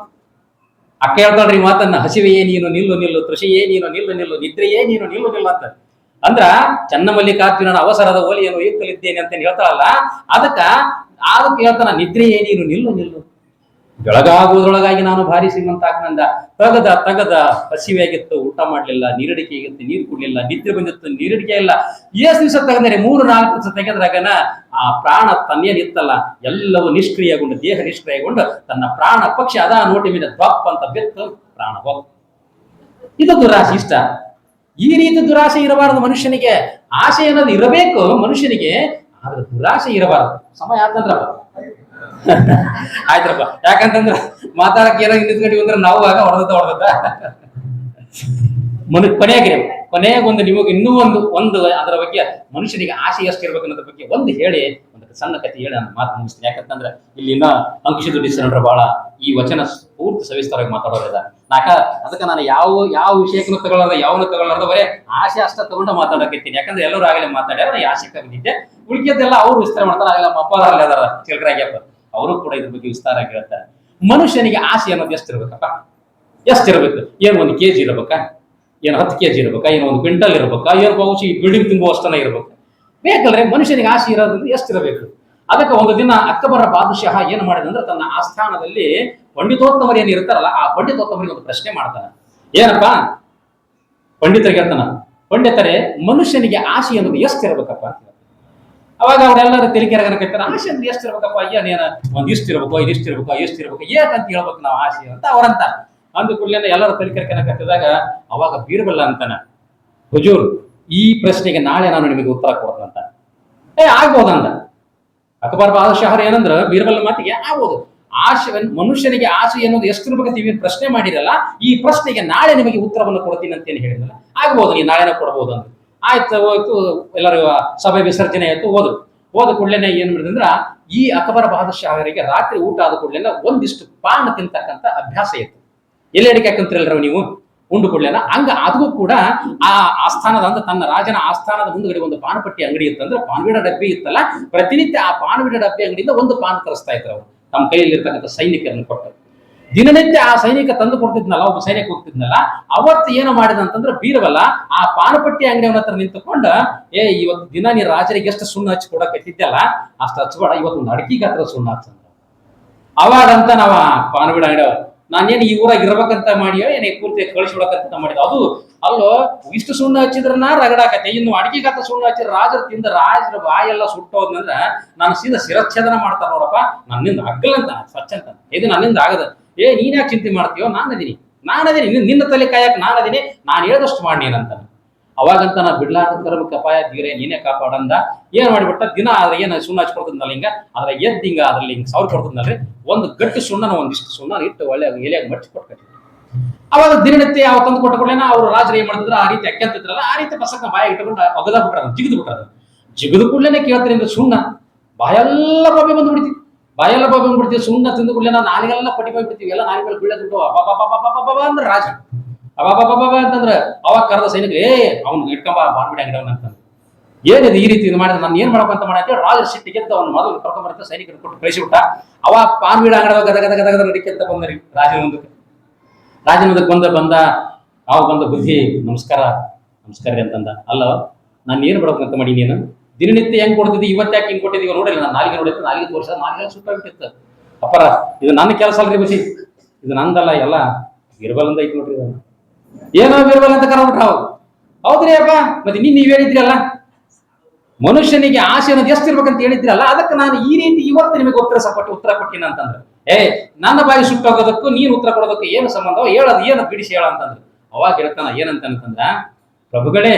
ಅಕ್ಕ ಹೇಳ್ತಾಳ್ರಿ ಮಾತನ್ನ. ಹಸಿವೆಯೇ ನೀನು ನಿಲ್ಲು, ಕೃಷಿಯೇ ನೀನು ನಿಲ್ಲು, ನಿದ್ರೆಯೇ ನೀನು ನಿಲ್ಲು ಅಂತ. ಅಂದ್ರ ಚನ್ನಮಲ್ಲಿಕಾರ್ಜುನನ ಅವಸರದ ಓಲಿಯನ್ನು ಒಯ್ಯುತ್ತಲಿದ್ದೇನೆ ಅಂತ ಹೇಳ್ತಾಳಲ್ಲ, ಅದಕ್ಕೆ ಹೇಳ್ತಾನ, ನಿದ್ರೆಯೇ ನೀನು ನಿಲ್ಲು, ಬೆಳಗಾಗುವುದರೊಳಗಾಗಿ ನಾನು ಭಾರಿ ಶ್ರೀಮಂತ ಆಗ್ನಂದ. ತಗದ ಹಸಿವೆಯಾಗಿತ್ತು, ಊಟ ಮಾಡ್ಲಿಲ್ಲ, ನೀರಡಿಕೆ ಆಗಿತ್ತು, ನೀರು ಕುಡ್ಲಿಲ್ಲ, ನಿದ್ರೆ ಬಂದಿತ್ತು, ನೀರಡಿಕೆ ಇಲ್ಲ. ಎಷ್ಟು ದಿವಸ ತೆಗೆದರೆ 3-4 ದಿವಸ ತೆಗೆದ್ರಾಗನ ಆ ಪ್ರಾಣ ತನ್ನೇನಿತ್ತಲ್ಲ ಎಲ್ಲವೂ ನಿಷ್ಕ್ರಿಯಗೊಂಡು, ದೇಹ ನಿಷ್ಕ್ರಿಯಗೊಂಡು ತನ್ನ ಪ್ರಾಣ ಪಕ್ಷಿ ಅದ ನೋಟಿ ಮೇಲೆ ದ್ವಪ್ ಅಂತ ಬೆತ್ತು ಪ್ರಾಣ ಹೋಗ್ತು. ಇದು ದುರಾಶೆ. ಇಷ್ಟ ಈ ರೀತಿ ದುರಾಶೆ ಇರಬಾರದು ಮನುಷ್ಯನಿಗೆ. ಆಸೆ ಅನ್ನೋದು ಇರಬೇಕು ಮನುಷ್ಯನಿಗೆ, ಆದ್ರೆ ದುರಾಶೆ ಇರಬಾರದು. ಸಮಯ ಆತಂದ್ರಪ್ಪ ಆಯ್ತ್ರಪ್ಪ, ಯಾಕಂತಂದ್ರ ಮಾತಾಡಕ್ಕೆ ಏನೋ ನಿಂತ್ಕೊಂಡಿ ಅಂದ್ರೆ ನಾವು ಆಗ ಹೊಡೆದ ಕೊನೆಗೊಂದು ನಿಮಗೆ ಇನ್ನೂ ಒಂದು ಅದರ ಬಗ್ಗೆ ಮನುಷ್ಯನಿಗೆ ಆಸೆ ಎಷ್ಟಿರ್ಬೇಕು ಅನ್ನೋದ್ರ ಬಗ್ಗೆ ಒಂದು ಹೇಳಿ, ಒಂದು ಸಣ್ಣ ಕಥೆ ಹೇಳಿ ನಾನು ಮಾತು ಮುಗಿಸ್ತೀನಿ. ಯಾಕಂತಂದ್ರೆ ಇಲ್ಲಿ ಇನ್ನ ಅಂಕುಶದುಡಿಸಂದ್ರ ಬಹಳ ಈ ವಚನ ಪೂರ್ತಿ ಸವಿಸ್ತರವಾಗಿ ಮಾತಾಡೋದಿಲ್ಲ. ಅದಕ್ಕೆ ನಾನು ಯಾವ ವಿಷಯಕ್ಕೂ ತಗೊಳ್ಳಾರ್ದ ಬರೇ ಆಸೆ ಅಷ್ಟ ತಗೊಂಡು ಮಾತಾಡಕತ್ತೀನಿ. ಯಾಕಂದ್ರೆ ಎಲ್ಲರೂ ಆಗಲೇ ಮಾತಾಡ್ಯಾರ, ಈ ಆಸೆ ಕವಿದಿದ್ದೆ. ಉಳಿಕೆದ್ದೆಲ್ಲ ಅವ್ರು ವಿಸ್ತಾರ ಮಾಡ್ತಾರೆ. ಆಗಲ್ಲ ನಮ್ಮ ಅಪ್ಪ ಅಲ್ಲಿ ಅದಾರ ಚಿಲ್ಕರಾಗ್ಯಪ್ಪ, ಅವರು ಕೂಡ ಇದ್ರ ಬಗ್ಗೆ ವಿಸ್ತಾರ ಆಗಿ ಹೇಳ್ತಾರೆ. ಮನುಷ್ಯನಿಗೆ ಆಸೆ ಅನ್ನೋದು ಎಷ್ಟಿರ್ಬೇಕಪ್ಪ, ಎಷ್ಟಿರ್ಬೇಕು? ಏನು 1 kg ಇರ್ಬೇಕಾ, ಏನು 10 kg ಇರ್ಬೇಕಾ, ಏನು 1 ಕ್ವಿಂಟಲ್ ಇರ್ಬೇಕಾ, ಏನು ಬಹುಶಃ ಈ ಬಿಲ್ಡಿಂಗ್ ತುಂಬುವಷ್ಟನ್ನ ಇರ್ಬೇಕು? ಬೇಕಲ್ರಿ ಮನುಷ್ಯನಿಗೆ ಆಸೆ ಇರೋದ್ರಿಂದ ಎಷ್ಟಿರಬೇಕು? ಅದಕ್ಕೆ ಒಂದು ದಿನ ಅಕ್ಬರ ಬಾದಶಾಹ ಏನ್ ಮಾಡಿದಂದ್ರೆ, ತನ್ನ ಆಸ್ಥಾನದಲ್ಲಿ ಪಂಡಿತೋತ್ತಮರು ಏನ್ ಇರ್ತಾರಲ್ಲ, ಆ ಪಂಡಿತೋತ್ತಮರಿಗೆ ಒಂದು ಪ್ರಶ್ನೆ ಮಾಡ್ತಾನೆ. ಏನಪ್ಪಾ ಪಂಡಿತರಿಗೆ ಹೇಳ್ತಾನ, ಪಂಡಿತರೇ ಮನುಷ್ಯನಿಗೆ ಆಸೆ ಅನ್ನೋದು ಎಷ್ಟಿರ್ಬೇಕಪ್ಪ? ಅವಾಗ ಅವರೆಲ್ಲರೂ ತೆಲಿಕೆರಗನ ಕಟ್ಟಾರ, ಆಸೆ ಅಂದ್ರೆ ಎಷ್ಟಿರ್ಬೇಕಪ್ಪ? ಏನೇನ ಒಂದಿಷ್ಟಿರ್ಬೇಕು, ಇದಿಷ್ಟಿರ್ಬೇಕು, ಎಷ್ಟಿರ್ಬೇಕು, ಏಕಂತ ಹೇಳ್ಬೇಕು ನಾವು ಆಸೆ ಅಂತ ಅವರಂತ. ಅಂದ ಕೂಡಲೇ ಎಲ್ಲರೂ ತೆಲಿಕೆರಗನ ಕಟ್ಟಿದಾಗ ಅವಾಗ ಬೀರ್ಬಲ್ಲ ಅಂತಾನ, ಹುಜೂರ್ ಈ ಪ್ರಶ್ನೆಗೆ ನಾಳೆ ನಾನು ನಿಮಗೆ ಉತ್ತರ ಕೊಡ್ತಂತ. ಆಗ್ಬೋದಂದ. ಅಕ್ಬರ್ ಬಾದಶಾಹರ್ ಏನಂದ್ರ ಬೀರ್ಬಲ್ ಮಾತಿಗೆ ಆಗ್ಬೋದು, ಆಶೆ, ಮನುಷ್ಯನಿಗೆ ಆಸೆ ಅನ್ನೋದು ಎಷ್ಟಿರ್ಬೇಕಂತ ನೀವು ಪ್ರಶ್ನೆ ಮಾಡಿರಲ್ಲ, ಈ ಪ್ರಶ್ನೆಗೆ ನಾಳೆ ನಿಮಗೆ ಉತ್ತರವನ್ನು ಕೊಡ್ತೀನಿ ಅಂತೇನು ಹೇಳಿದ್ರಲ್ಲ, ಆಗ್ಬೋದು, ನೀವು ನಾಳೆನ ಕೊಡ್ಬೋದು ಅಂತ. ಆಯ್ತು, ಹೋಯ್ತು, ಎಲ್ಲರೂ ಸಭೆ ವಿಸರ್ಜನೆ ಆಯ್ತು, ಹೋದ ಕೂಡಲೇ ಏನ್ ಮಾಡಿದಂದ್ರ, ಈ ಅಕ್ಬರ್ ಬಹದ್ದೂರ್ ಶಾಹರಿಗೆ ರಾತ್ರಿ ಊಟ ಆದ ಕೂಡಲೇ ಒಂದಿಷ್ಟು ಪಾನ್ ತಿಂತಕ್ಕಂಥ ಅಭ್ಯಾಸ ಇತ್ತು. ಎಲ್ಲಿ ಅಡಿಕೆ ಹಾಕಂತಿರಲ್ರ ನೀವು ಉಂಡು ಕೂಡಲೇನ, ಹಂಗ ಅದಕ್ಕೂ ಕೂಡ ಆ ಆಸ್ಥಾನದ ಅಂದ್ರೆ ತನ್ನ ರಾಜನ ಆಸ್ಥಾನದ ಮುಂದುಗಡೆ ಒಂದು ಪಾನಪಟ್ಟಿ ಅಂಗಡಿ ಇತ್ತಂದ್ರೆ, ಪಾನ್ಬೀಡ ಡಬ್ಬಿ ಇತ್ತಲ್ಲ, ಪ್ರತಿನಿತ್ಯ ಆ ಪಾನ್ಬೀಡ ಡಬ್ಬಿ ಅಂಗಡಿಯಿಂದ ಒಂದು ಪಾನ್ ತರಿಸ್ತಾ ಇದ್ರು ಅವರು ತಮ್ಮ ಕೈಯಲ್ಲಿ ಇರ್ತಕ್ಕಂಥ ಸೈನಿಕರನ್ನು ಕೊಟ್ಟು. ದಿನನಿತ್ಯ ಆ ಸೈನಿಕ ತಂದು ಕೊಡ್ತಿದ್ನಲ್ಲ, ಒಬ್ಬ ಸೈನಿಕ ಹೋಗ್ತಿದ್ನಲ್ಲ, ಅವತ್ತು ಏನು ಮಾಡಿದ ಅಂತಂದ್ರೆ ಬೀರವಲ್ಲ ಆ ಪಾನಪಟ್ಟಿ ಅಂಗಡಿಯವನ ಹತ್ರ ನಿಂತುಕೊಂಡ, ಇವತ್ತು ದಿನ ನೀ ರಾಜರಿಗೆ ಎಷ್ಟು ಸುಣ್ಣ ಹಚ್ಚಿ ಕೊಡಕತ್ತಿದ್ದಲ್ಲ ಅಷ್ಟು ಹಚ್ಬೇಡ, ಇವತ್ತು ಒಂದು ಅಡಕಿ ಗಾತ್ರ ಸುಣ್ಣ ಹಚ್ಚಂದ. ಅವಾಗಂತ ನಾವ ಪಾನಬೀಡ ಅಂಗಡಿಯವ, ನಾನೇನು ಈ ಊರಾಗ ಇರ್ಬೇಕಂತ ಮಾಡಿಯೋ ಏನೇ ಪೂರ್ತಿ ಕಳಿಸ್ಬಿಡಕಂತ ಮಾಡಿದ, ಅದು ಅಲ್ಲೋ ಇಷ್ಟು ಸುಣ್ಣ ಹಚ್ಚಿದ್ರನ ರಗಡಾಕತ್ತೆ, ಇನ್ನು ಅಡಿಗೆ ಗಾತ್ರ ಸುಣ್ಣ ಹಚ್ಚಿದ್ರೆ ರಾಜರು ತಿಂದ ರಾಜರ ಬಾಯೆಲ್ಲ ಸುಟ್ಟೋದ್ನಂದ್ರ ನಾನು ಸೀದಾ ಶಿರಚ್ಛೇದನ ಮಾಡ್ತಾರ ನೋಡಪ್ಪ, ನನ್ನಿಂದ ಅಗ್ಗಲಂತ ಸ್ವಚ್ಛ ಅಂತ, ಇದು ನನ್ನಿಂದ ಆಗದ. ನೀನ್ ಯಾಕೆ ಚಿಂತೆ ಮಾಡ್ತೀಯೋ, ನಾನದೀನಿ ನಿನ್ನ ತಲೆ ಕಾಯಕ್ ನಾನದೀನಿ, ನಾನು ಹೇಳಿದಷ್ಟು ಮಾಡಿ ಅಂತ. ಅವಾಗಂತ ನಾ ಬಿಡ್ಲಾರ್ದ ಕರ್ಮಕ್ಕೆ ಅಪಾಯ ದೀರೆ ನೀನೇ ಕಾಪಾಡಂದ. ಏನ್ ಮಾಡಿಬಿಟ್ಟ, ದಿನ ಆದ್ರೆ ಏನು ಸುಣ್ಣ ಹಚ್ಚಿ ಕೊಡ್ತಿದ್ನಲ್ಲ ಹಿಂಗ, ಅದ್ರ ಎದ್ದು ಹಿಂಗ ಅದ್ರಲ್ಲಿ ಹಿಂಗ ಸಾವಿರ ಕೊಡ್ತಿದ್ನಲ್ರಿ, ಒಂದು ಗಟ್ಟಿ ಸುಣ್ಣನ ಒಂದಿಷ್ಟು ಸುಣ್ಣ ಇಟ್ಟು ಒಳ್ಳೆ ಎಲೆಯಾಗಿ ಮಡ್ಚಿ ಕೊಟ್ಟ. ಅವಾಗ ದಿನನಿತ್ಯ ಯಾವ ತಂದು ಕೊಟ್ಟ ಕೂಡಲೇ ಅವ್ರು ರಾಜರು ಏನ್ ಮಾಡಿದ್ರು, ಆ ರೀತಿ ಅಕ್ಕಂತಿದ್ರಲ್ಲ, ಆ ರೀತಿ ಪಸಕ್ಕ ಬಾಯ ಇಟ್ಕೊಂಡು ಒಗದ ಬಿಟ್ರ, ಜಿಗಿದು ಬಿಟ್ರ. ಜಿಗಿದು ಕೂಡಲೇ ಕೇಳ್ತಾರೆ ಸುಣ್ಣ ಬಾಯೆಲ್ಲ ಬಾಬಿ ಬಂದ್ಬಿಡ್ತಿ, ಬಾಯೆಲ್ಲ ಬಾಬಿ ಬಂದ್ಬಿಡ್ತೀವಿ. ಸುಣ್ಣ ತಿಂದು ಕೂಡಲೇ ನಾವು ನಾಲಿಗೆಲ್ಲ ಪಟಿ ಬಂದ್ಬಿಡ್ತೀವಿ, ಎಲ್ಲ ನಾಲಿಗೆ ಬೀಳದ್ಬಿಟ್ಟು ಅಬ್ಬಾಬಾಬಾಬಾಬಾಬಾ ಅಂದ್ರೆ ರಾಜ ಅಬ್ಬಾಬಾಬಾಬಾ ಅಂತಂದ್ರೆ, ಅವಾಗ ಕರೆದ ಸೈನಿಕ ಅವ್ನು ಇಟ್ಕೊಂಬ ಬಾರ್ಬಿಡಿ ಅಂಗಡಿ ಅಂತಂದ್ರೆ, ಏನಿದೆ ಈ ರೀತಿ ಇದು ಮಾಡಿದ್ರೆ ನಾನು ಏನ್ ಮಾಡ್ಬೇಕಂತ ಮಾಡಿ ರಾಜರ ಸಿಟ್ಟಿಗೆ ಅವ್ನು ಮೊದಲು ಕರ್ಕೊಂಡ್ಬರ್ತ ಸೈನಿಕರು ಕೊಟ್ಟು ಕಳಿಸಿಬಿಟ್ಟ. ಅವ ಪಾನ್ಬೀಡ ಅಂಗಡಿ ಗದ ಗದ ಗದ ಗದ ನಡಿಕೆ ಅಂತ ಬಂದ್ರಿ ರಾಜನ ಮುಂದಕ್ಕೆ ಬಂದ ಅವ ಬಂದ ಬುದ್ಧಿ ನಮಸ್ಕಾರ ರೀ ಅಂತಂದ. ಅಲ್ಲ ನಾನು ಏನ್ ಮಾಡ್ಬೇಕಂತ ಮಾಡಿ, ನೀನು ದಿನನಿತ್ಯ ಹೆಂಗ್ ಕೊಡ್ತಿದ್ದಿ, ಇವತ್ತು ಯಾಕೆ ಹಿಂಗ್ ಕೊಟ್ಟಿದ್ದೀವಿ ನೋಡಿಲ್ಲ, ನಾನು ನಾಲಿಗೆ ನೋಡಿತ್ತು, ನಾಲಿಗೆ ತೋರಿಸ ನಾಲಿಗೆ ಸುಟ್ಟಾಗ್ಬಿಟ್ಟಿತ್ತು. ಅಪ್ಪರ ಇದು ನನ್ನ ಕೆಲಸ ಅಲ್ರಿ ಬುದ್ಧಿ, ಇದು ನಂದಲ್ಲ, ಎಲ್ಲ ಬಿರ್ಬಲ್ ಐತಿ ನೋಡ್ರಿ, ಏನೋ ಬಿರ್ಬಲ್ ಅಂತ ಕರ್ಬಿಟ್ರ ಅವ್. ಹೌದ್ರಿ ಅಪ್ಪ, ಮತ್ತೆ ನೀವ್ ಹೇಳಿದ್ರಲ್ಲ ಮನುಷ್ಯನಿಗೆ ಆಸೆ ಅನ್ನೋದು ಎಷ್ಟಿರ್ಬೇಕಂತ ಹೇಳಿದ್ರಲ್ಲ, ಅದಕ್ಕೆ ನಾನು ಈ ರೀತಿ ಇವತ್ತು ನಿಮಗೆ ಉತ್ತರ ಕೊಟ್ಟಿನ ಅಂತಂದ್ರೆ, ನನ್ನ ಬಾಯಿ ಸುಟ್ಟೋಗೋದಕ್ಕೂ ನೀನು ಉತ್ತರ ಕೊಡೋದಕ್ಕೂ ಏನು ಸಂಬಂಧ, ಹೇಳೋದು ಏನು ಬಿಡಿಸಿ ಹೇಳ ಅಂತಂದ್ರೆ. ಅವಾಗ ಹೇಳ್ತಾನ ಏನಂತಂದ್ರ, ಪ್ರಭುಗಳೇ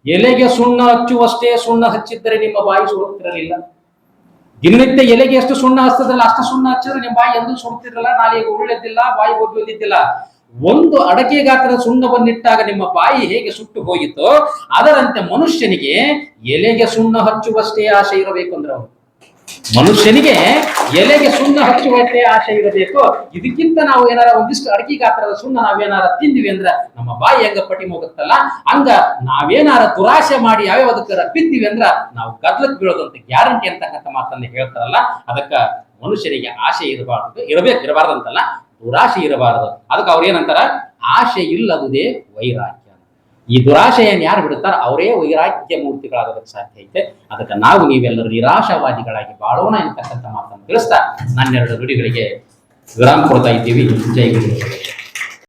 ಎಲೆಗೆ ಸುಣ್ಣ ಹಚ್ಚುವಷ್ಟೇ ಸುಣ್ಣ ಹಚ್ಚಿದ್ದರೆ ನಿಮ್ಮ ಬಾಯಿ ಸುಡುತ್ತಿರಲಿಲ್ಲ, ದಿನನಿತ್ಯ ಎಲೆಗೆ ಎಷ್ಟು ಸುಣ್ಣ ಹಚ್ಚದಲ್ಲ ಅಷ್ಟು ಸುಣ್ಣ ಹಚ್ಚಿದ್ರೆ ನಿಮ್ಮ ಬಾಯಿ ಎಂದೂ ಸುಡುತ್ತಿರಲ್ಲ, ನಾಲಿಗೆ ಉರುಳೆದ್ದಿಲ್ಲ, ಬಾಯಿ ಬೊಗ್ಗಿದ್ದಿಲ್ಲ. ಒಂದು ಅಡಕೆ ಗಾತ್ರದ ಸುಣ್ಣವನ್ನಿಟ್ಟಾಗ ನಿಮ್ಮ ಬಾಯಿ ಹೇಗೆ ಸುಟ್ಟು ಹೋಗಿತ್ತೋ ಅದರಂತೆ ಮನುಷ್ಯನಿಗೆ ಎಲೆಗೆ ಸುಣ್ಣ ಹಚ್ಚುವಷ್ಟೇ ಆಸೆ ಇರಬೇಕು ಅಂದ್ರೆ, ಅವನು ಮನುಷ್ಯನಿಗೆ ಎಲೆಗೆ ಸುಣ್ಣ ಹಚ್ಚುವಷ್ಟೇ ಆಸೆ ಇರಬೇಕು. ಇದಕ್ಕಿಂತ ನಾವು ಏನಾರ ಒಂದಿಷ್ಟು ಅಡಕೆ ಗಾತ್ರದ ಸುಣ್ಣ ನಾವೇನಾರ ತಿಂದಿವಿ ಅಂದ್ರ ನಮ್ಮ ಬಾಯಿ ಹೆಂಗ ಪಟಿ ಹೋಗುತ್ತಲ್ಲ, ಹಂಗ ನಾವೇನಾರ ದುರಾಸೆ ಮಾಡಿ ಯಾವ್ಯಾವದಕ್ಕಾರ ಬಿದ್ದಿವಿ ಅಂದ್ರ ನಾವು ಗದ್ಲಕ್ ಬೀಳೋದಂತ ಗ್ಯಾರಂಟಿ ಅಂತಕ್ಕಂಥ ಮಾತನ್ನ ಹೇಳ್ತಾರಲ್ಲ. ಅದಕ್ಕ ಮನುಷ್ಯನಿಗೆ ಆಸೆ ಇರಬಾರ್ದಂತಲ್ಲ, ದುರಾಶೆ ಇರಬಾರದು. ಅದಕ್ಕೆ ಅವ್ರು ಏನಂತಾರ, ಆಶೆ ಇಲ್ಲದುದೇ ವೈರಾಗ್ಯ. ಈ ದುರಾಶೆಯನ್ನು ಯಾರು ಬಿಡುತ್ತಾರ ಅವರೇ ವೈರಾಗ್ಯ ಮೂರ್ತಿಗಳಾಗೋದಕ್ಕೆ ಸಾಧ್ಯ ಐತೆ. ಅದಕ್ಕೆ ನಾವು ನೀವೆಲ್ಲರೂ ನಿರಾಶಾವಾದಿಗಳಾಗಿ ಬಾಳೋಣ ಎಂತಕ್ಕಂಥ ಮಾತನ್ನು ತಿಳಿಸ್ತಾ ನನ್ನೆರಡು ನುಡಿಗಳಿಗೆ ವಿರಾಮ ಕೊಡ್ತಾ ಇದ್ದೀವಿ. ಜೈ ಗುರು.